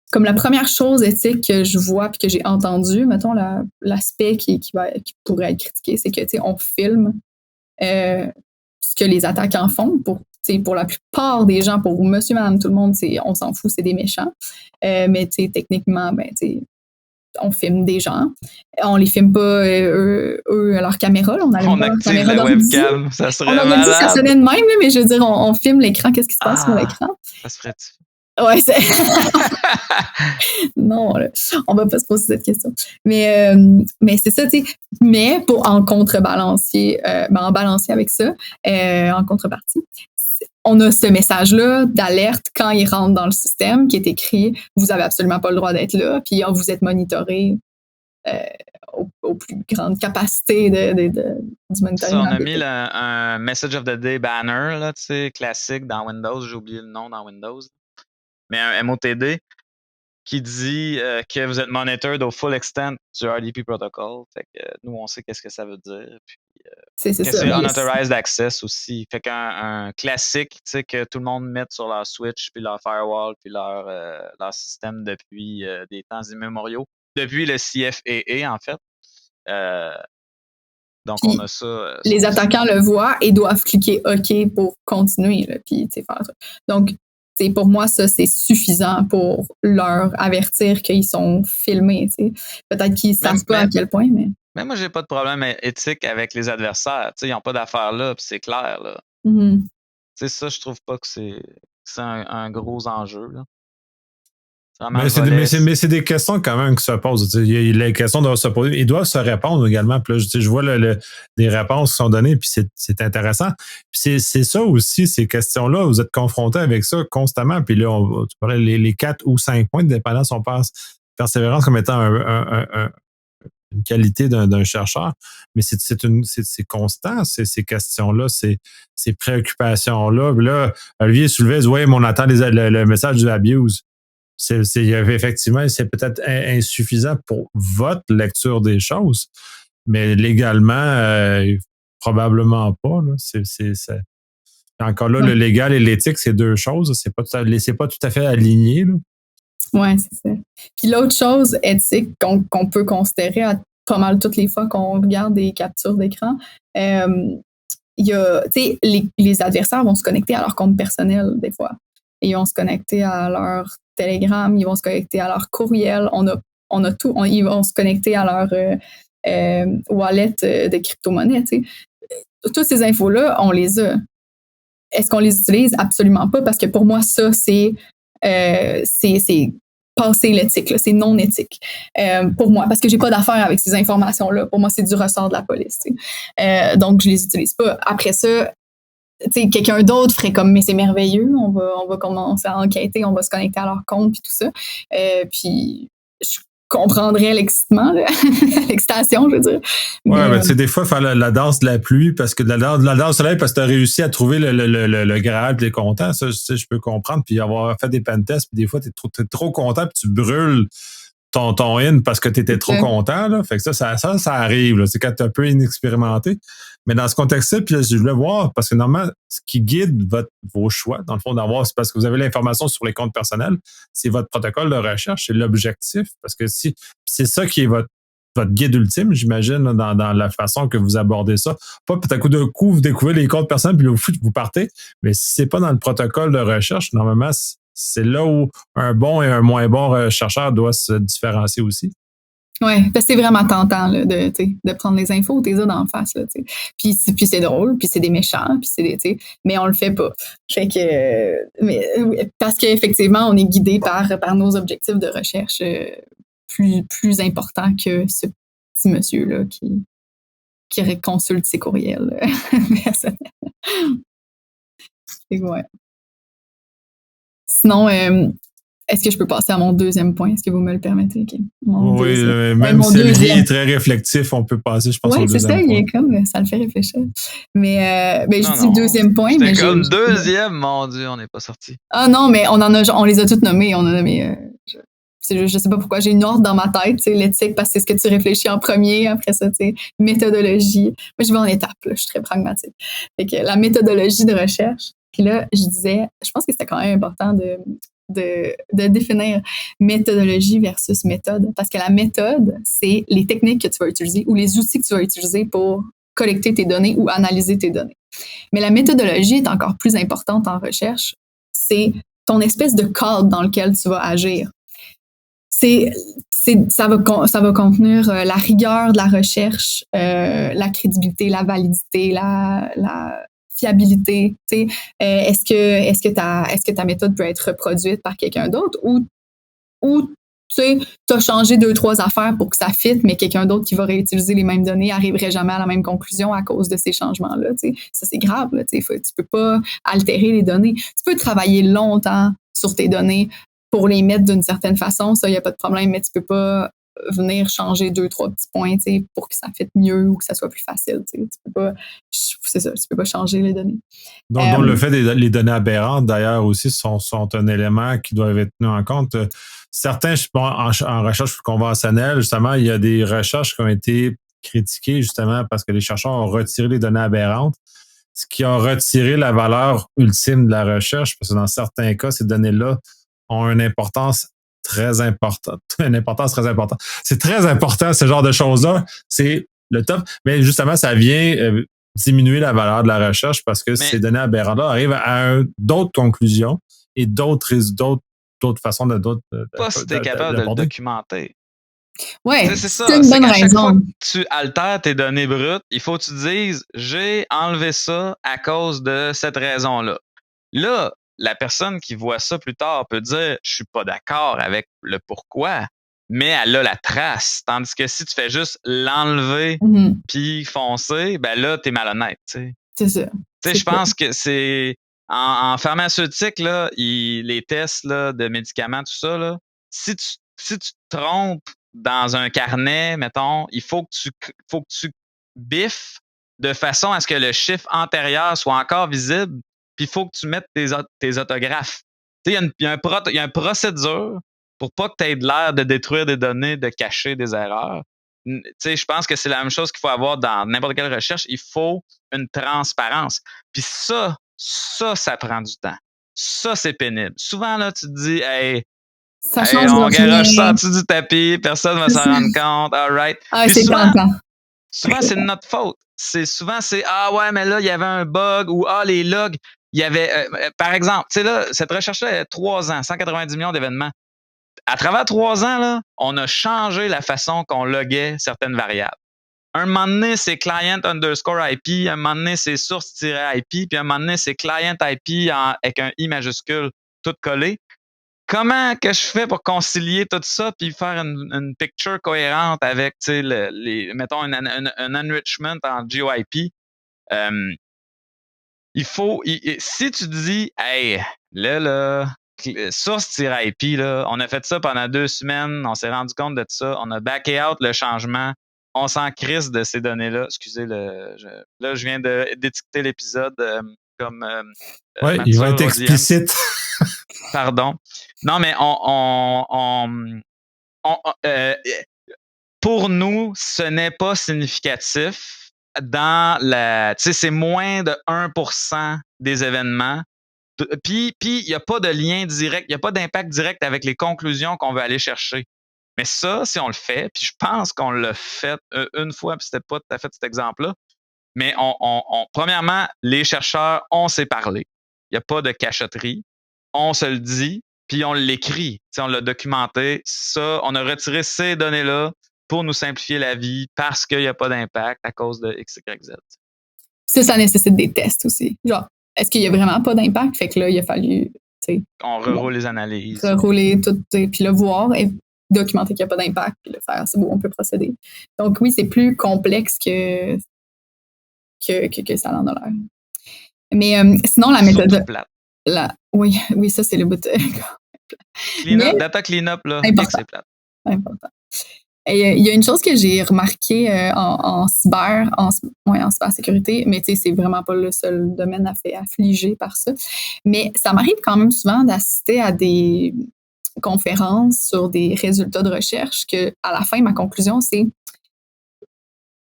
comme la première chose éthique que je vois puis que j'ai entendu, mettons, l'aspect qui pourrait être critiqué, c'est que, on filme ce que les attaquants font pour la plupart des gens, pour monsieur, madame, tout le monde, on s'en fout, c'est des méchants. Mais, techniquement, on filme des gens. On les filme pas, eux à leur caméra. Là, on active la webcam, ça serait malade. On a dit que ça sonnait de même, là, mais je veux dire, on filme l'écran. Qu'est-ce qui se passe sur l'écran? Ça se ferait-tu? Ouais, c'est... Non, là, on va pas se poser cette question. Mais c'est ça, tu sais. Mais en contrebalancier, en balancier avec ça, en contrepartie, on a ce message-là d'alerte quand il rentre dans le système qui est écrit « Vous avez absolument pas le droit d'être là, puis vous êtes monitoré aux plus grandes capacités du monitoring. » On a mis un Message of the Day banner, là, classique dans Windows. J'ai oublié le nom dans Windows. Mais un MOTD qui dit que vous êtes monitored au full extent du RDP protocol. Fait que nous, on sait qu'est-ce que ça veut dire. Puis, c'est unauthorized access aussi. Fait qu'un classique, que tout le monde mette sur leur switch, puis leur firewall, puis leur système depuis des temps immémoriaux. Depuis le CFAA, en fait. Donc, puis, on a ça. Les attaquants le voient et doivent cliquer OK pour continuer. Là, puis, faire ça. Donc, pour moi, ça, c'est suffisant pour leur avertir qu'ils sont filmés. T'sais. Peut-être qu'ils ne savent pas à quel point, mais... Mais moi, j'ai pas de problème éthique avec les adversaires. Ils n'ont pas d'affaires là, puis c'est clair. Là. Mm-hmm. Ça, je trouve pas que c'est un gros enjeu. Là. Mais c'est des questions quand même qui se posent. Les questions doivent se poser. Ils doivent se répondre également. Puis là, je vois des réponses qui sont données, puis c'est intéressant. Puis c'est ça aussi, ces questions-là. Vous êtes confrontés avec ça constamment. Puis là, tu parlais les 4 ou 5 points de dépendance, on pense persévérance comme étant une qualité d'un chercheur, mais c'est constant, ces questions-là, ces préoccupations-là. Là, Olivier soulevait, oui, mais on attend le message du abuse. Effectivement, c'est peut-être insuffisant pour votre lecture des choses, mais légalement, probablement pas. Là. Encore là, le légal et l'éthique, c'est deux choses. C'est pas tout à fait aligné. Oui, c'est ça. Puis l'autre chose éthique qu'on peut considérer pas mal toutes les fois qu'on regarde des captures d'écran, il y a, tu sais, les adversaires vont se connecter à leur compte personnel des fois. Ils vont se connecter à leur Telegram, ils vont se connecter à leur courriel. On a tout. Ils vont se connecter à leur wallet de crypto-monnaie. Tu sais. Toutes ces infos-là, on les a. Est-ce qu'on les utilise? Absolument pas, parce que pour moi, ça, c'est passer l'éthique, là, c'est non éthique pour moi, parce que j'ai pas d'affaire avec ces informations-là. Pour moi, c'est du ressort de la police. Donc, je les utilise pas. Après ça, quelqu'un d'autre ferait comme, mais c'est merveilleux, on va commencer à enquêter, on va se connecter à leur compte, puis tout ça. Puis, je comprendrais l'excitement, l'excitation, je veux dire. Ouais, mais tu sais, des fois, faire la danse de la pluie, parce que la danse du soleil, parce que tu as réussi à trouver le Graal, puis t'es content, ça, je peux comprendre, puis avoir fait des pentests, puis des fois, t'es trop content, puis tu brûles ton in parce que tu étais trop content. Là. Fait que ça arrive. C'est quand tu es un peu inexpérimenté. Mais dans ce contexte-là, puis je voulais voir, parce que normalement, ce qui guide vos choix, dans le fond, c'est parce que vous avez l'information sur les comptes personnels, c'est votre protocole de recherche, c'est l'objectif. Parce que si c'est ça qui est votre guide ultime, j'imagine, dans la façon que vous abordez ça. Pas peut-être coup de coup, vous découvrez les comptes personnels, puis vous partez. Mais si c'est pas dans le protocole de recherche, normalement, c'est là où un bon et un moins bon chercheur doivent se différencier aussi. Oui, parce que c'est vraiment tentant là, de prendre les infos, t'es d'en face. Là, puis c'est drôle, puis c'est des méchants, puis mais on le fait pas. Fait que, parce qu'effectivement, on est guidé par nos objectifs de recherche plus importants que ce petit monsieur-là qui consulte ses courriels personnels. Ouais. Sinon, est-ce que je peux passer à mon deuxième point? Est-ce que vous me le permettez? Okay. Oui, même si Olivier est très réflexif, on peut passer, je pense, au deuxième point. Oui, c'est ça, ça le fait réfléchir. Mais je dis deuxième point. C'était comme deuxième, mon Dieu, on n'est pas sorti. Ah non, mais on les a toutes nommés. On a nommé... je sais pas pourquoi, j'ai une ordre dans ma tête, l'éthique, parce que c'est ce que tu réfléchis en premier, après ça, méthodologie. Moi, je vais en étapes, là, je suis très pragmatique. Fait que la méthodologie de recherche, puis là, je disais, je pense que c'était quand même important de définir méthodologie versus méthode, parce que la méthode, c'est les techniques que tu vas utiliser ou les outils que tu vas utiliser pour collecter tes données ou analyser tes données. Mais la méthodologie est encore plus importante en recherche. C'est ton espèce de cadre dans lequel tu vas agir. Ça va contenir la rigueur de la recherche, la crédibilité, la validité, la fiabilité. Est-ce que ta méthode peut être reproduite par quelqu'un d'autre ou tu as changé 2-3 affaires pour que ça fitte, mais quelqu'un d'autre qui va réutiliser les mêmes données n'arriverait jamais à la même conclusion à cause de ces changements-là. Ça, c'est grave. Là, tu peux pas altérer les données. Tu peux travailler longtemps sur tes données pour les mettre d'une certaine façon, ça, il n'y a pas de problème, mais tu peux pas venir changer 2-3 petits points pour que ça fitte mieux ou que ça soit plus facile. Tu peux pas, c'est ça, tu peux pas changer les données. Donc le fait des données aberrantes, d'ailleurs, aussi, sont un élément qui doit être tenu en compte. Certains, en recherche conventionnelle, justement, il y a des recherches qui ont été critiquées, justement, parce que les chercheurs ont retiré les données aberrantes, ce qui a retiré la valeur ultime de la recherche, parce que dans certains cas, ces données-là ont une importance très importante. C'est très important, ce genre de choses-là. C'est le top. Mais justement, ça vient diminuer la valeur de la recherche parce que ces données aberrantes-là arrivent à d'autres conclusions et d'autres façons pas si tu es capable de le documenter. Oui, c'est ça. C'est une bonne raison. Chaque fois que tu altères tes données brutes, il faut que tu dises « j'ai enlevé ça à cause de cette raison-là ». Là, la personne qui voit ça plus tard peut dire « je suis pas d'accord avec le pourquoi », mais elle a la trace. Tandis que si tu fais juste l'enlever puis foncer, ben là, t'es malhonnête. T'sais. C'est ça. Je pense que c'est... En pharmaceutique, là, les tests là, de médicaments, tout ça, là, si tu te trompes dans un carnet, mettons, il faut que tu biffes de façon à ce que le chiffre antérieur soit encore visible, puis il faut que tu mettes tes autographes. Tu sais, il y a une procédure pour pas que tu aies de l'air de détruire des données, de cacher des erreurs. Tu sais, je pense que c'est la même chose qu'il faut avoir dans n'importe quelle recherche. Il faut une transparence. Puis ça prend du temps. Ça, c'est pénible. Souvent, là, tu te dis, hey, Ça change on de garoche ça en rien. dessous du tapis, personne va s'en rendre compte, all right. Ah, Puis c'est tentant. souvent, c'est de notre faute. Souvent, ah ouais, mais là, il y avait un bug ou les logs, il y avait, par exemple, tu sais, là, cette recherche-là, il y a 3 ans, 190 millions d'événements. À travers 3 ans, là, on a changé la façon qu'on loguait certaines variables. Un moment donné, c'est client_IP, un moment donné, c'est source-IP, puis un moment donné, c'est client IP avec un I majuscule tout collé. Comment que je fais pour concilier tout ça puis faire une picture cohérente avec, tu sais, mettons, un enrichment en GeoIP? Si tu dis, hey, là, source-IP, là, on a fait ça pendant 2 semaines, on s'est rendu compte de ça, on a backé out le changement, on s'en crisse de ces données-là. Excusez, là, je viens d'étiqueter l'épisode comme Ouais, il va être mature audience. explicite. Pardon. Non, mais pour nous, ce n'est pas significatif dans tu sais, c'est moins de 1% des événements. Puis, il n'y a pas de lien direct, il n'y a pas d'impact direct avec les conclusions qu'on veut aller chercher. Mais ça, si on le fait, puis je pense qu'on l'a fait une fois, puis c'était pas tout à fait cet exemple-là, mais premièrement, les chercheurs, on s'est parlé. Il n'y a pas de cachotterie. On se le dit, puis on l'écrit. T'sais, on l'a documenté. Ça, on a retiré ces données-là pour nous simplifier la vie parce qu'il n'y a pas d'impact à cause de X, Y, Z. Ça nécessite des tests aussi. Genre, est-ce qu'il n'y a vraiment pas d'impact? Fait que là, il a fallu, on reroule les analyses. Rerouler tout, puis le voir et documenter qu'il n'y a pas d'impact, puis le faire, c'est bon, on peut procéder. Donc oui, c'est plus complexe que ça en a l'air. Mais sinon, la méthode... Oui, ça, c'est le bout de... Data cleanup, là, c'est plate. Important. Il y a une chose que j'ai remarqué en cybersécurité, mais tu sais, c'est vraiment pas le seul domaine affligé par ça. Mais ça m'arrive quand même souvent d'assister à des conférences sur des résultats de recherche que, à la fin, ma conclusion, c'est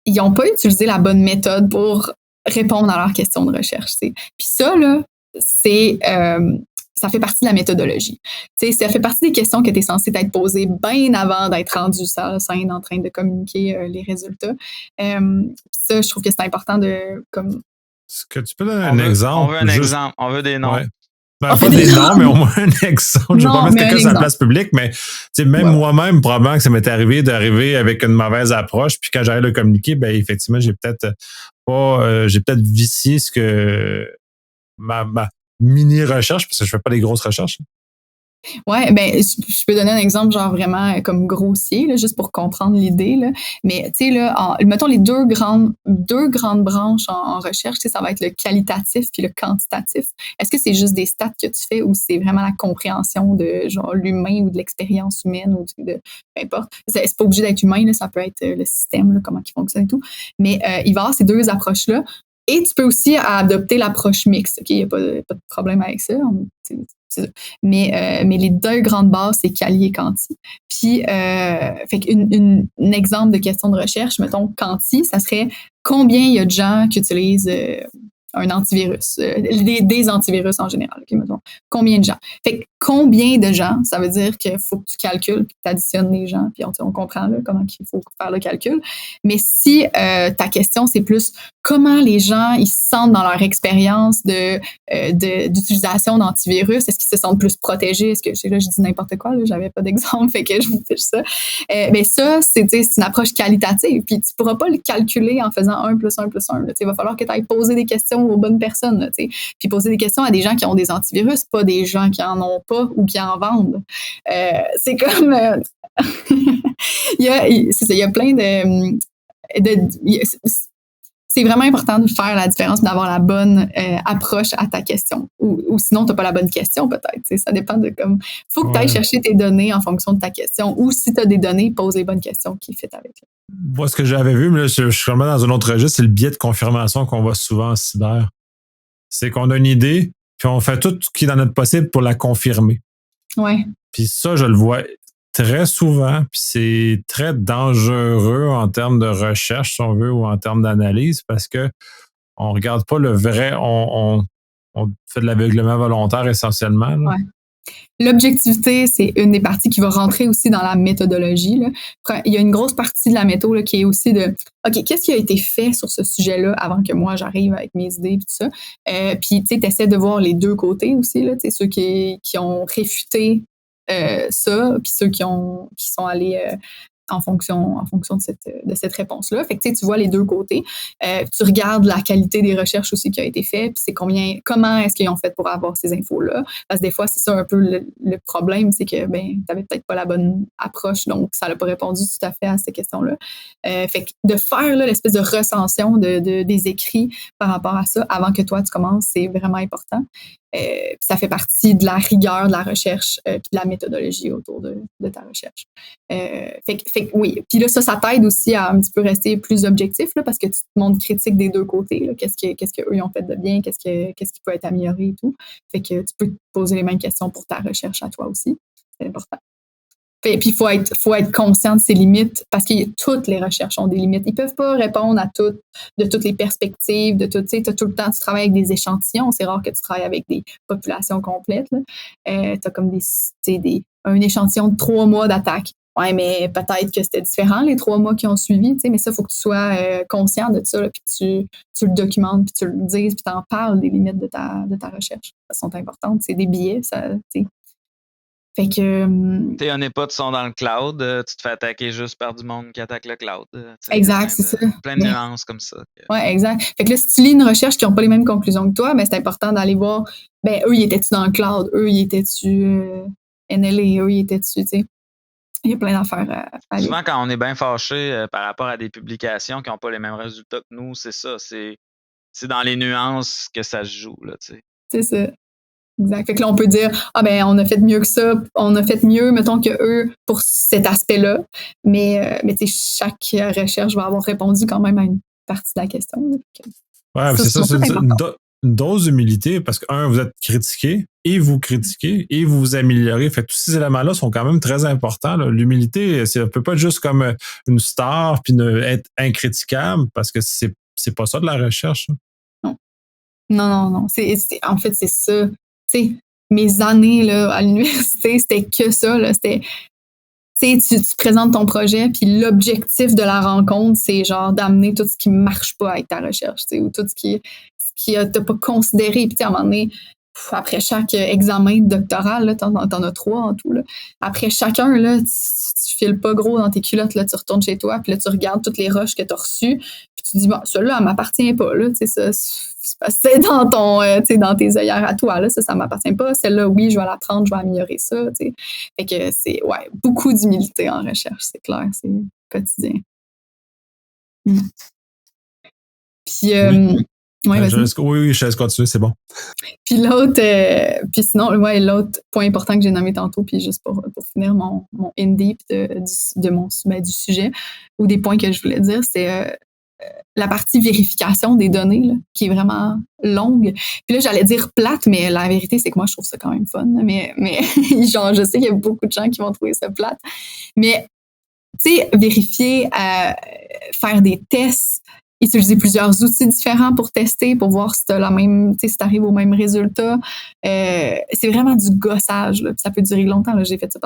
ils n'ont pas utilisé la bonne méthode pour répondre à leurs questions de recherche. T'sais. Puis ça, là, ça fait partie de la méthodologie. T'sais, ça fait partie des questions que tu es censé t'être posées bien avant d'être rendu sur la scène en train de communiquer les résultats. Ça, je trouve que c'est important de... Est-ce que tu peux donner un exemple? On veut un exemple. On veut des noms. Ouais. Ben, pas des noms, mais au moins un exemple. Je ne vais pas mettre quelqu'un sur la place publique, mais même moi-même, probablement que ça m'est arrivé d'arriver avec une mauvaise approche. Puis quand j'arrive à communiquer, ben effectivement, j'ai peut-être vicié ce que ma mini-recherche, parce que je fais pas des grosses recherches. Ouais, ben je peux donner un exemple genre vraiment comme grossier, là, juste pour comprendre l'idée. Là. Mais tu sais, là, mettons les deux grandes branches en recherche, ça va être le qualitatif puis le quantitatif. Est-ce que c'est juste des stats que tu fais ou c'est vraiment la compréhension de genre l'humain ou de l'expérience humaine ou de peu importe. C'est pas obligé d'être humain, là, ça peut être le système, là, comment il fonctionne et tout. Mais il va y avoir ces deux approches-là. Et tu peux aussi adopter l'approche mixte. OK, il n'y a pas de problème avec ça. Mais les deux grandes bases, c'est quali et quanti. Puis, fait un exemple de question de recherche, mettons, quanti, ça serait combien il y a de gens qui utilisent un antivirus, des antivirus en général. Okay, mettons. Combien de gens? Fait que combien de gens, ça veut dire qu'il faut que tu calcules, puis que tu additionnes les gens, puis on comprend là, comment il faut faire le calcul. Mais si ta question, c'est plus comment les gens ils se sentent dans leur expérience d'utilisation d'antivirus, est-ce qu'ils se sentent plus protégés? Est-ce que là, je dis n'importe quoi, là, j'avais pas d'exemple, fait que je vous fiche ça. Mais ça, c'est une approche qualitative, puis tu pourras pas le calculer en faisant 1 + 1 + 1. Là, il va falloir que tu ailles poser des questions aux bonnes personnes, là, puis poser des questions à des gens qui ont des antivirus, pas des gens qui en ont pas ou qui en vendent. C'est comme... il y a plein de c'est vraiment important de faire la différence, d'avoir la bonne approche à ta question. Ou sinon, tu n'as pas la bonne question, peut-être. Ça dépend de comme. Il faut que tu ailles chercher tes données en fonction de ta question. Ou si tu as des données, pose les bonnes questions qui fit avec. Moi, ce que j'avais vu, mais là, je suis vraiment dans un autre registre, c'est le biais de confirmation qu'on voit souvent en cyber. C'est qu'on a une idée, puis on fait tout ce qui est dans notre possible pour la confirmer. Ouais. Puis ça, je le vois très souvent, puis c'est très dangereux en termes de recherche, si on veut, ou en termes d'analyse, parce que on regarde pas le vrai, on fait de l'aveuglement volontaire essentiellement. Là. Ouais. L'objectivité, c'est une des parties qui va rentrer aussi dans la méthodologie. Là. Il y a une grosse partie de la méthode là, qui est aussi de OK, qu'est-ce qui a été fait sur ce sujet-là avant que moi j'arrive avec mes idées et tout ça. Puis tu essaies de voir les deux côtés aussi, là, ceux qui ont réfuté ça, puis ceux qui sont allés en fonction de cette réponse-là. Fait que tu vois les deux côtés. Tu regardes la qualité des recherches aussi qui a été faite, puis c'est comment est-ce qu'ils ont fait pour avoir ces infos-là. Parce que des fois, c'est ça un peu le problème, c'est que tu n'avais peut-être pas la bonne approche, donc ça n'a pas répondu tout à fait à ces questions-là. Fait que de faire là, l'espèce de recension des écrits par rapport à ça avant que toi tu commences, c'est vraiment important. Ça fait partie de la rigueur de la recherche puis de la méthodologie autour de ta recherche. Fait que oui. Puis là, ça t'aide aussi à un petit peu rester plus objectif là, parce que tu te montres critique des deux côtés. Là. Qu'est-ce qu'eux ils ont fait de bien, qu'est-ce qui peut être amélioré et tout. Fait que tu peux te poser les mêmes questions pour ta recherche à toi aussi. C'est important. Puis il faut être conscient de ses limites parce que toutes les recherches ont des limites. Ils peuvent pas répondre à de toutes les perspectives, de tout. Tu sais, tout le temps, tu travailles avec des échantillons. C'est rare que tu travailles avec des populations complètes. Tu as comme un échantillon de 3 mois d'attaque. Ouais, mais peut-être que c'était différent les 3 mois qui ont suivi. Tu sais, mais ça, il faut que tu sois conscient de ça, puis tu le documentes, puis tu le dises, puis tu en parles des limites de ta recherche. Ça sont importantes. C'est des billets, ça. Tu sais. Fait que. Tes honeypots sont dans le cloud, tu te fais attaquer juste par du monde qui attaque le cloud. Exact, c'est ça. Plein de nuances comme ça. Oui, exact. Fait que là, si tu lis une recherche qui n'a pas les mêmes conclusions que toi, c'est important d'aller voir, eux, ils étaient-tu dans le cloud? Eux, ils étaient-tu NLA? Eux, ils étaient-tu, tu sais? Il y a plein d'affaires à Souvent, quand on est bien fâché par rapport à des publications qui n'ont pas les mêmes résultats que nous, c'est ça. C'est dans les nuances que ça se joue, là, tu sais. C'est ça. Exact. Fait que là, on peut dire, on a fait mieux que ça, on a fait mieux, mettons, que eux pour cet aspect-là. Mais tu sais, chaque recherche va avoir répondu quand même à une partie de la question. Ouais, c'est ça, c'est une dose d'humilité parce que, vous êtes critiqué et vous critiquez et vous vous améliorez. Fait que tous ces éléments-là sont quand même très importants. Là. L'humilité, ça peut pas être juste comme une star puis être incritiquable parce que c'est pas ça de la recherche. Non. Non. En fait, c'est ça. Tu sais, mes années là, à l'université, c'était que ça. Là, c'était, tu présentes ton projet, puis l'objectif de la rencontre, c'est genre d'amener tout ce qui ne marche pas avec ta recherche, ou tout ce qui t'as pas considéré. Puis à un moment donné, après chaque examen doctoral, t'en as 3 en tout. Là. Après chacun, là, tu files pas gros dans tes culottes, là, tu retournes chez toi, puis là, tu regardes toutes les rushs que tu as reçues, puis tu dis, celle-là, elle m'appartient pas. Là, ça, c'est dans dans tes œillères à toi. Là, ça m'appartient pas. Celle-là, oui, je vais la prendre, je vais améliorer ça. T'sais. Fait que c'est beaucoup d'humilité en recherche, c'est clair, c'est quotidien. Puis, oui, je laisse continuer, c'est bon. Puis l'autre point important que j'ai nommé tantôt, puis juste pour finir mon in-deep du sujet, ou des points que je voulais dire, c'est la partie vérification des données, là, qui est vraiment longue. Puis là, j'allais dire plate, mais la vérité, c'est que moi, je trouve ça quand même fun. Mais genre, je sais qu'il y a beaucoup de gens qui vont trouver ça plate. Mais, tu sais, vérifier, faire des tests, utiliser plusieurs outils différents pour tester, pour voir si t'as si t'arrives au même résultat. C'est vraiment du gossage, là. Ça peut durer longtemps, là. J'ai fait ça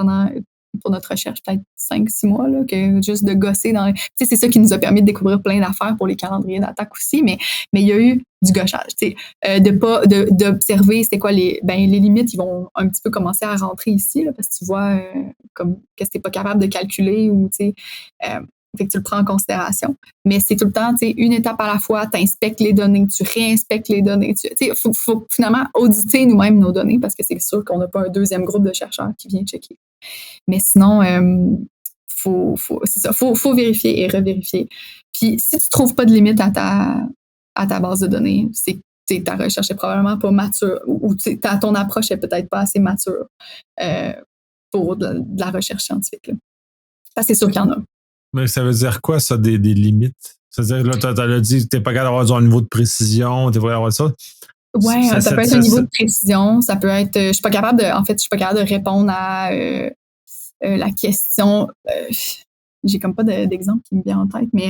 pour notre recherche, peut-être 5-6 mois, là, que juste de gosser dans. Tu sais, c'est ça qui nous a permis de découvrir plein d'affaires pour les calendriers d'attaque aussi, mais il y a eu du gossage, tu sais, d'observer c'était quoi les limites, ils vont un petit peu commencer à rentrer ici, là, parce que tu vois comme que t'es pas capable de calculer ou tu sais. Fait que tu le prends en considération. Mais c'est tout le temps, tu sais, une étape à la fois, tu inspectes les données, tu réinspectes les données. Tu sais, faut finalement auditer nous-mêmes nos données parce que c'est sûr qu'on n'a pas un deuxième groupe de chercheurs qui vient checker. Mais sinon, c'est ça, faut vérifier et revérifier. Puis si tu trouves pas de limite à à ta base de données, c'est que ta recherche est probablement pas mature ou ton approche est peut-être pas assez mature pour de la recherche scientifique. Là. Ça, c'est sûr qu'il y en a. Mais ça veut dire quoi, ça, des limites? C'est-à-dire, là, tu as dit que tu n'es pas capable d'avoir un niveau de précision, tu n'es pas capable d'avoir ça. Oui, ça peut être un niveau de précision, ça peut être. Je suis pas capable de répondre à la question. J'ai comme pas d'exemple qui me vient en tête, mais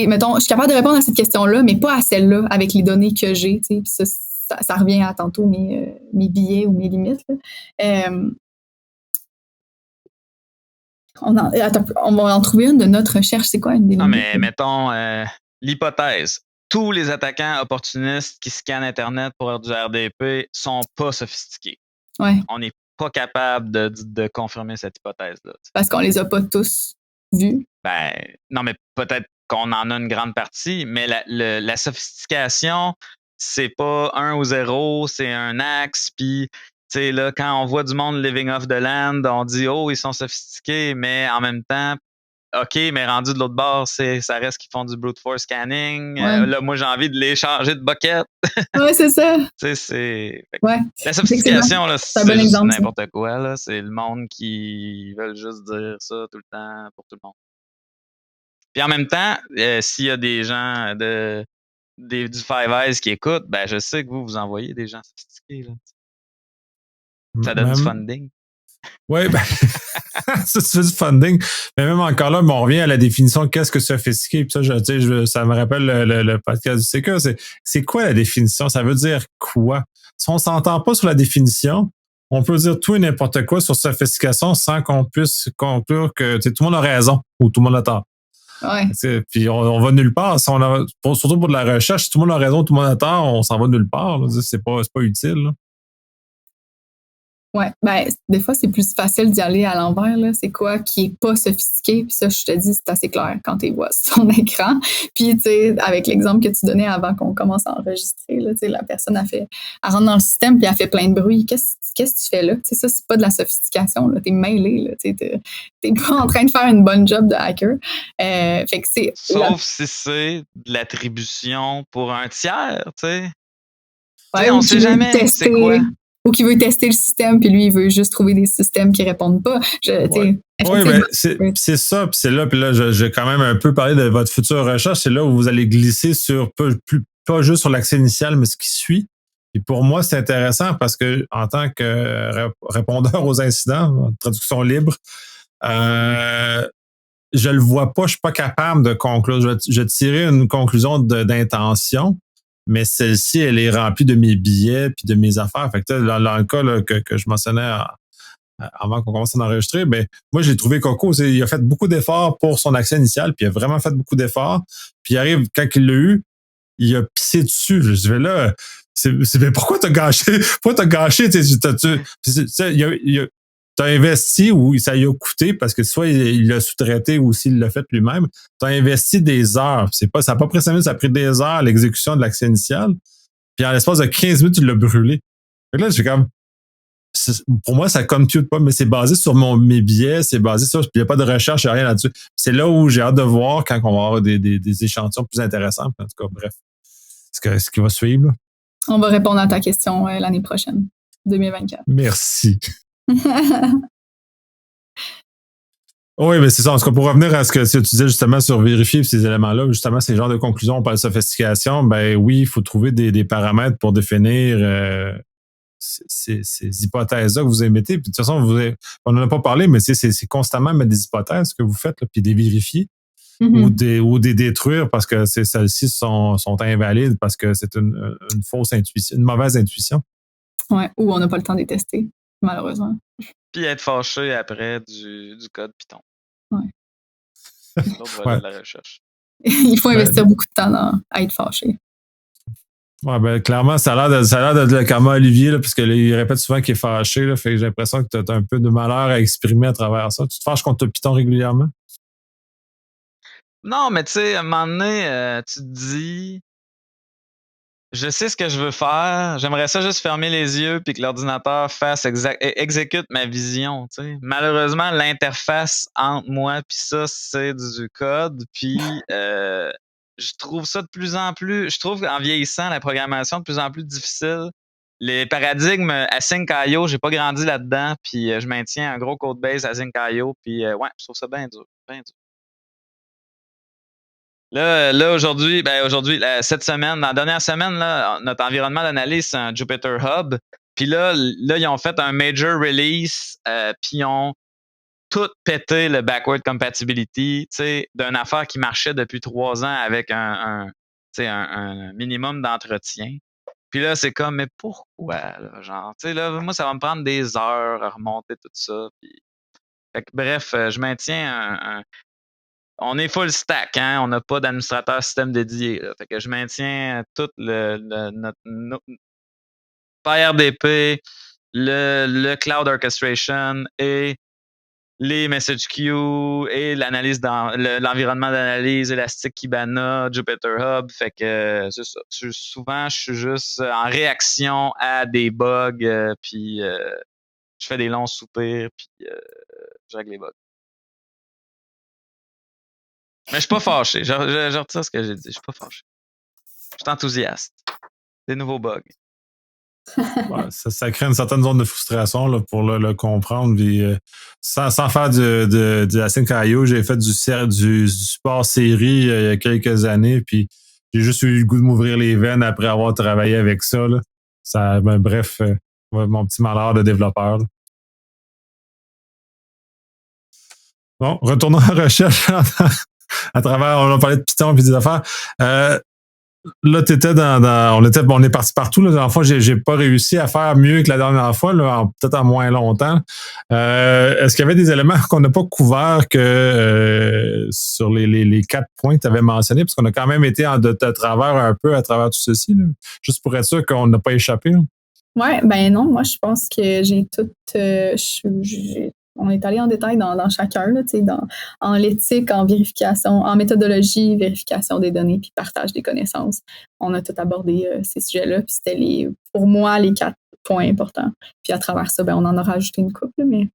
mettons, je suis capable de répondre à cette question-là, mais pas à celle-là avec les données que j'ai. Puis ça revient à tantôt mes billets ou mes limites. On va en trouver une de notre recherche. C'est quoi une des limites? Non, mais mettons l'hypothèse. Tous les attaquants opportunistes qui scannent Internet pour avoir du RDP sont pas sophistiqués. Ouais. On n'est pas capable de confirmer cette hypothèse-là. Parce qu'on les a pas tous vus. Ben, non, mais peut-être qu'on en a une grande partie, mais la sophistication, c'est pas 1 ou 0, c'est un axe. Puis, tu sais, là, quand on voit du monde living off the land, on dit, oh, ils sont sophistiqués, mais en même temps, OK, mais rendu de l'autre bord, ça reste qu'ils font du brute force scanning. Ouais. Là, moi, j'ai envie de les changer de bucket. Ouais, c'est ça. Tu sais, Ouais. La sophistication, là, c'est bon juste exemple, n'importe quoi. Là. C'est le monde qui veulent juste dire ça tout le temps pour tout le monde. Puis en même temps, s'il y a des gens du Five Eyes qui écoutent, ben je sais que vous envoyez des gens sophistiqués. Là. Ça donne du funding. Oui, ben, ça fait du funding. Mais même encore là, on revient à la définition de qu'est-ce que sophistiqué. Puis ça, ça me rappelle le podcast du CK. C'est quoi la définition? Ça veut dire quoi? Si on s'entend pas sur la définition, on peut dire tout et n'importe quoi sur sophistication sans qu'on puisse conclure que tout le monde a raison ou tout le monde a tort. Ouais. Puis on va nulle part. Si surtout pour de la recherche, si tout le monde a raison, tout le monde a tort, on s'en va nulle part. C'est pas utile. Là. Ouais, ben des fois c'est plus facile d'y aller à l'envers là. C'est quoi qui est pas sophistiqué, puis ça je te dis c'est assez clair quand tu vois sur ton écran. Puis tu sais avec l'exemple que tu donnais avant qu'on commence à enregistrer là, tu sais la personne elle rentre dans le système puis elle fait plein de bruit. Qu'est-ce que tu fais là? Tu sais ça c'est pas de la sophistication là. T'es mêlé là. Tu sais t'es pas en train de faire une bonne job de hacker. Fait que c'est. Sauf si c'est de l'attribution pour un tiers, tu sais. Ouais, on sait jamais c'est quoi. Ou qui veut tester le système, puis lui, il veut juste trouver des systèmes qui répondent pas. Oui, ben, c'est ça, puis c'est là, puis là, j'ai quand même un peu parlé de votre future recherche. C'est là où vous allez glisser sur pas juste sur l'accès initial, mais ce qui suit. Et pour moi, c'est intéressant parce que en tant que répondeur aux incidents, traduction libre, je le vois pas, je suis pas capable de conclure. Je vais tirer une conclusion d'intention, mais celle-ci, elle est remplie de mes billets puis de mes affaires. Fait que dans le cas là, que je mentionnais avant qu'on commence à enregistrer, ben moi j'ai trouvé Coco, il a fait beaucoup d'efforts pour son accès initial, puis il a vraiment fait beaucoup d'efforts. Puis il arrive quand il l'a eu, il a pissé dessus. Je vais là, mais pourquoi t'as gâché? Pourquoi t'as gâché? T'as investi ou ça lui a coûté parce que soit il l'a sous-traité ou s'il l'a fait lui-même. T'as investi des heures. Ça n'a pas pris 5 minutes, ça a pris des heures l'exécution de l'accès initial. Puis en l'espace de 15 minutes, tu l'as brûlé. Fait que là, j'ai comme. Pour moi, ça compute pas, mais c'est basé sur mes billets, c'est basé sur. Puis il n'y a pas de recherche, il n'y a rien là-dessus. C'est là où j'ai hâte de voir quand on va avoir des échantillons plus intéressants. En tout cas, bref. Ce qui va suivre. Là. On va répondre à ta question l'année prochaine, 2024. Merci. Oui, mais c'est ça. En tout cas, pour revenir à ce que tu disais justement sur vérifier ces éléments-là, justement, ces genres de conclusions, on parle de sophistication, ben oui, il faut trouver des paramètres pour définir ces hypothèses-là que vous émettez. Puis de toute façon, on n'en a pas parlé, mais c'est constamment mettre des hypothèses que vous faites, là, puis des vérifier. Mm-hmm. ou des détruire parce que celles-ci sont invalides parce que c'est une fausse intuition, une mauvaise intuition. Ouais, ou on n'a pas le temps de les tester, malheureusement. Puis être fâché après du code Python. Ouais. C'est l'autre volet de la recherche. Il faut investir beaucoup de temps à être fâché. Ouais, ben clairement, ça a l'air de le karma Olivier, là, parce qu'il répète souvent qu'il est fâché, là, fait que j'ai l'impression que tu as un peu de malheur à exprimer à travers ça. Tu te fâches contre Python régulièrement? Non, mais tu sais, à un moment donné, tu te dis, je sais ce que je veux faire, j'aimerais ça juste fermer les yeux puis que l'ordinateur exécute ma vision, tu sais. Malheureusement, l'interface entre moi puis ça, c'est du code, puis je trouve ça de plus en plus, je trouve qu'en vieillissant, la programmation de plus en plus difficile. Les paradigmes Async.io, j'ai pas grandi là-dedans, puis je maintiens un gros code base Async.io, puis ouais, je trouve ça bien dur, bien dur. Là aujourd'hui, cette semaine, la dernière semaine, là, notre environnement d'analyse, c'est un Jupyter Hub. Puis là, ils ont fait un major release, puis ils ont tout pété le backward compatibility, tu sais, d'une affaire qui marchait depuis 3 ans avec un minimum d'entretien. Puis là, c'est comme, mais pourquoi, là, genre, tu sais, là, moi, ça va me prendre des heures à remonter tout ça. Puis... Fait que, bref, je maintiens on est full stack, hein? On n'a pas d'administrateur système dédié. Là. Fait que je maintiens tout notre PyRDP, le cloud orchestration et les message queues et l'analyse dans l'environnement d'analyse élastique Kibana, Jupyter Hub. Fait que c'est ça. Souvent, je suis juste en réaction à des bugs, puis je fais des longs soupirs, puis je règle les bugs. Mais je suis pas fâché. Je retire ce que j'ai dit. Je suis pas fâché. Je suis enthousiaste. Des nouveaux bugs. Ouais, ça crée une certaine zone de frustration là, pour le comprendre. Puis, sans faire du Async.io, j'ai fait du support série il y a quelques années. Puis j'ai juste eu le goût de m'ouvrir les veines après avoir travaillé avec ça. Là. Bref, mon petit malheur de développeur. Là. Bon, retournons à la recherche à travers, on a parlé de Python et des affaires. Là, t'étais on est parti partout. Là. La dernière fois, j'ai pas réussi à faire mieux que la dernière fois, là, peut-être en moins longtemps. Est-ce qu'il y avait des éléments qu'on n'a pas couverts que sur les 4 points que tu avais mentionnés, parce qu'on a quand même été de travers un peu à travers tout ceci, là, juste pour être sûr qu'on n'a pas échappé. Là. Ouais, ben non, moi je pense que j'ai tout. On est allé en détail dans chacun, là, en l'éthique, en vérification, en méthodologie, vérification des données, puis partage des connaissances. On a tout abordé ces sujets-là, puis c'était pour moi les 4 points importants. Puis à travers ça, ben, on en a rajouté une couple, mais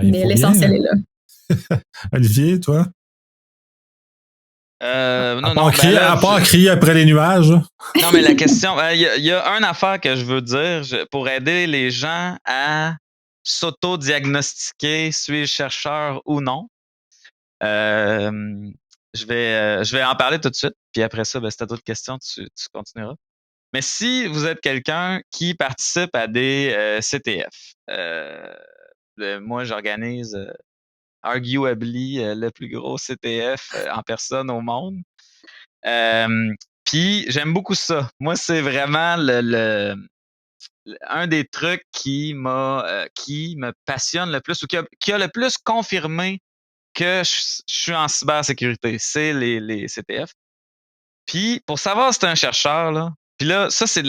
l'essentiel est là. Olivier, toi? Non, à part crier après les nuages. Non, mais la question, il y a une affaire que je veux dire pour aider les gens à s'auto-diagnostiquer, suis-je chercheur ou non. Je vais en parler tout de suite, puis après ça, ben, si tu as d'autres questions, tu continueras. Mais si vous êtes quelqu'un qui participe à des CTF, moi, j'organise arguably le plus gros CTF en personne au monde. Puis j'aime beaucoup ça. Moi, c'est vraiment un des trucs qui me passionne le plus ou qui a le plus confirmé que je suis en cybersécurité. C'est les CTF. Puis pour savoir si t'es un chercheur, là, puis là, ça, c'est de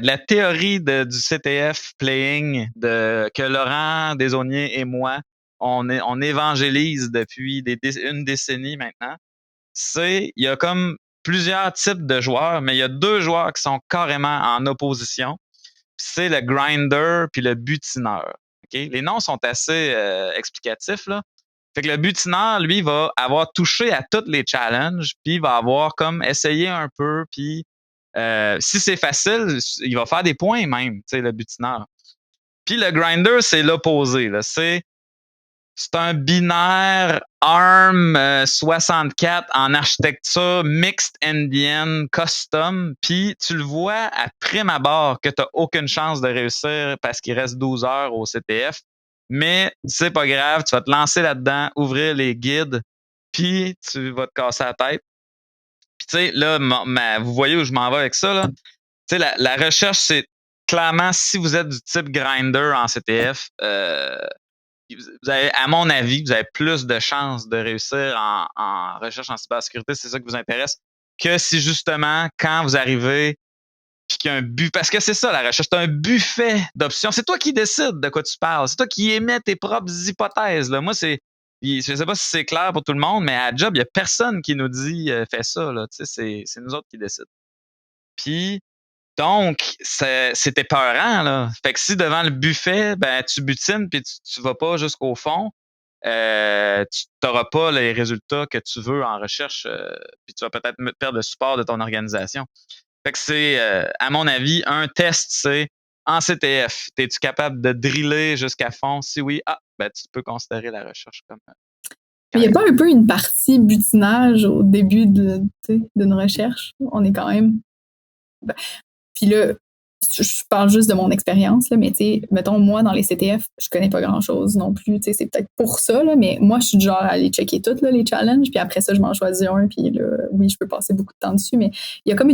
la théorie du CTF playing que Laurent Desaulniers et moi, on évangélise depuis une décennie maintenant. Il y a comme plusieurs types de joueurs, mais il y a 2 joueurs qui sont carrément en opposition. C'est le grinder puis le butineur. Okay? Les noms sont assez explicatifs, là. Fait que le butineur, lui, va avoir touché à tous les challenges, puis il va avoir comme essayé un peu, puis si c'est facile, il va faire des points même, tu sais, le butineur. Puis le grinder, c'est l'opposé, là. C'est un binaire ARM 64 en architecture mixed endian custom. Puis tu le vois à prime abord que tu n'as aucune chance de réussir parce qu'il reste 12 heures au CTF. Mais c'est pas grave, tu vas te lancer là-dedans, ouvrir les guides, puis tu vas te casser la tête. Puis tu sais, là, vous voyez où je m'en vais avec ça, là. Tu sais, la recherche, c'est clairement, si vous êtes du type grinder en CTF, vous avez, à mon avis, vous avez plus de chances de réussir en recherche en cybersécurité, c'est ça qui vous intéresse, que si justement, quand vous arrivez, puis qu'il y a un but, parce que c'est ça la recherche, c'est un buffet d'options. C'est toi qui décides de quoi tu parles. C'est toi qui émets tes propres hypothèses. Là. Moi, je sais pas si c'est clair pour tout le monde, mais à Job, il y a personne qui nous dit fais ça. Là. C'est nous autres qui décident. Puis, donc, c'était épeurant, là. Fait que si devant le buffet, ben, tu butines puis tu vas pas jusqu'au fond, tu n'auras pas les résultats que tu veux en recherche, puis tu vas peut-être perdre le support de ton organisation. Fait que c'est, à mon avis, un test, c'est en CTF, es-tu capable de driller jusqu'à fond? Si oui, ben, tu peux considérer la recherche comme. Il n'y a pas un peu une partie butinage au début d'une recherche? On est quand même. Ben, puis là, je parle juste de mon expérience, là, mais tu sais, mettons, moi, dans les CTF, je connais pas grand-chose non plus. C'est peut-être pour ça, là, mais moi, je suis du genre à aller checker toutes les challenges, puis après ça, je m'en choisis un, puis là, oui, je peux passer beaucoup de temps dessus, mais il y a comme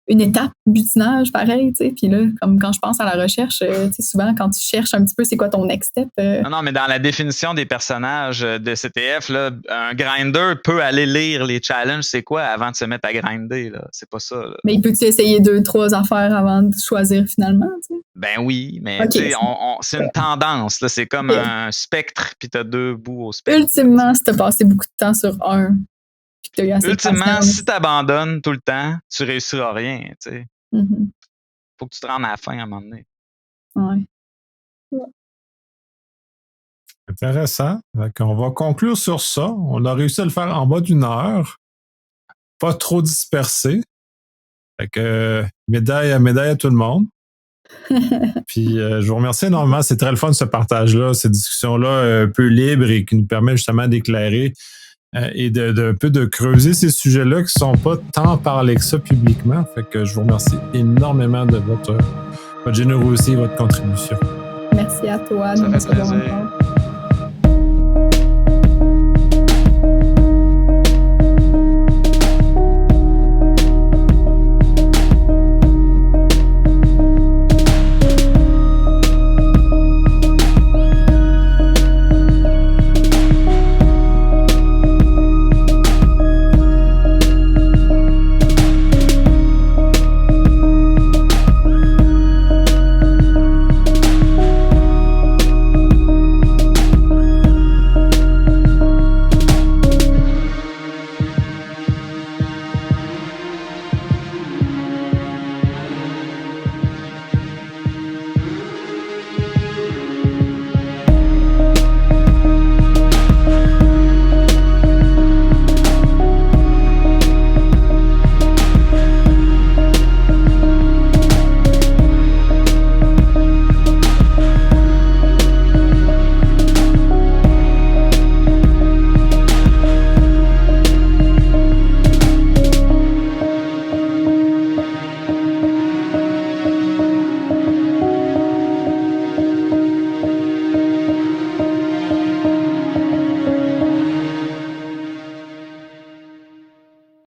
une étape butinage, pareil, tu sais. Puis là, comme quand je pense à la recherche, tu sais, souvent, quand tu cherches un petit peu c'est quoi ton next step. Non, mais dans la définition des personnages de CTF, là, un grinder peut aller lire les challenges, c'est quoi, avant de se mettre à grinder, là. C'est pas ça, là. Mais il peut-tu essayer 2-3 affaires avant de choisir finalement, tu sais? Ben oui, mais tu sais, c'est une tendance, là. C'est comme un spectre, puis t'as 2 bouts au spectre. Ultimement, si t'as passé beaucoup de temps sur un, ultimement, si tu abandonnes tout le temps, tu réussiras rien. Tu sais. Mm-hmm. Faut que tu te rendes à la fin à un moment donné. Ouais. Intéressant. On va conclure sur ça. On a réussi à le faire en bas d'1 heure. Pas trop dispersé. Fait que médaille à tout le monde. Puis je vous remercie énormément. C'est très le fun ce partage-là, cette discussion-là un peu libre et qui nous permet justement d'éclairer et un peu de creuser ces sujets-là qui ne sont pas tant parlés que ça publiquement. Fait que je vous remercie énormément de votre générosité et votre contribution. Merci à toi. Ça fait plaisir.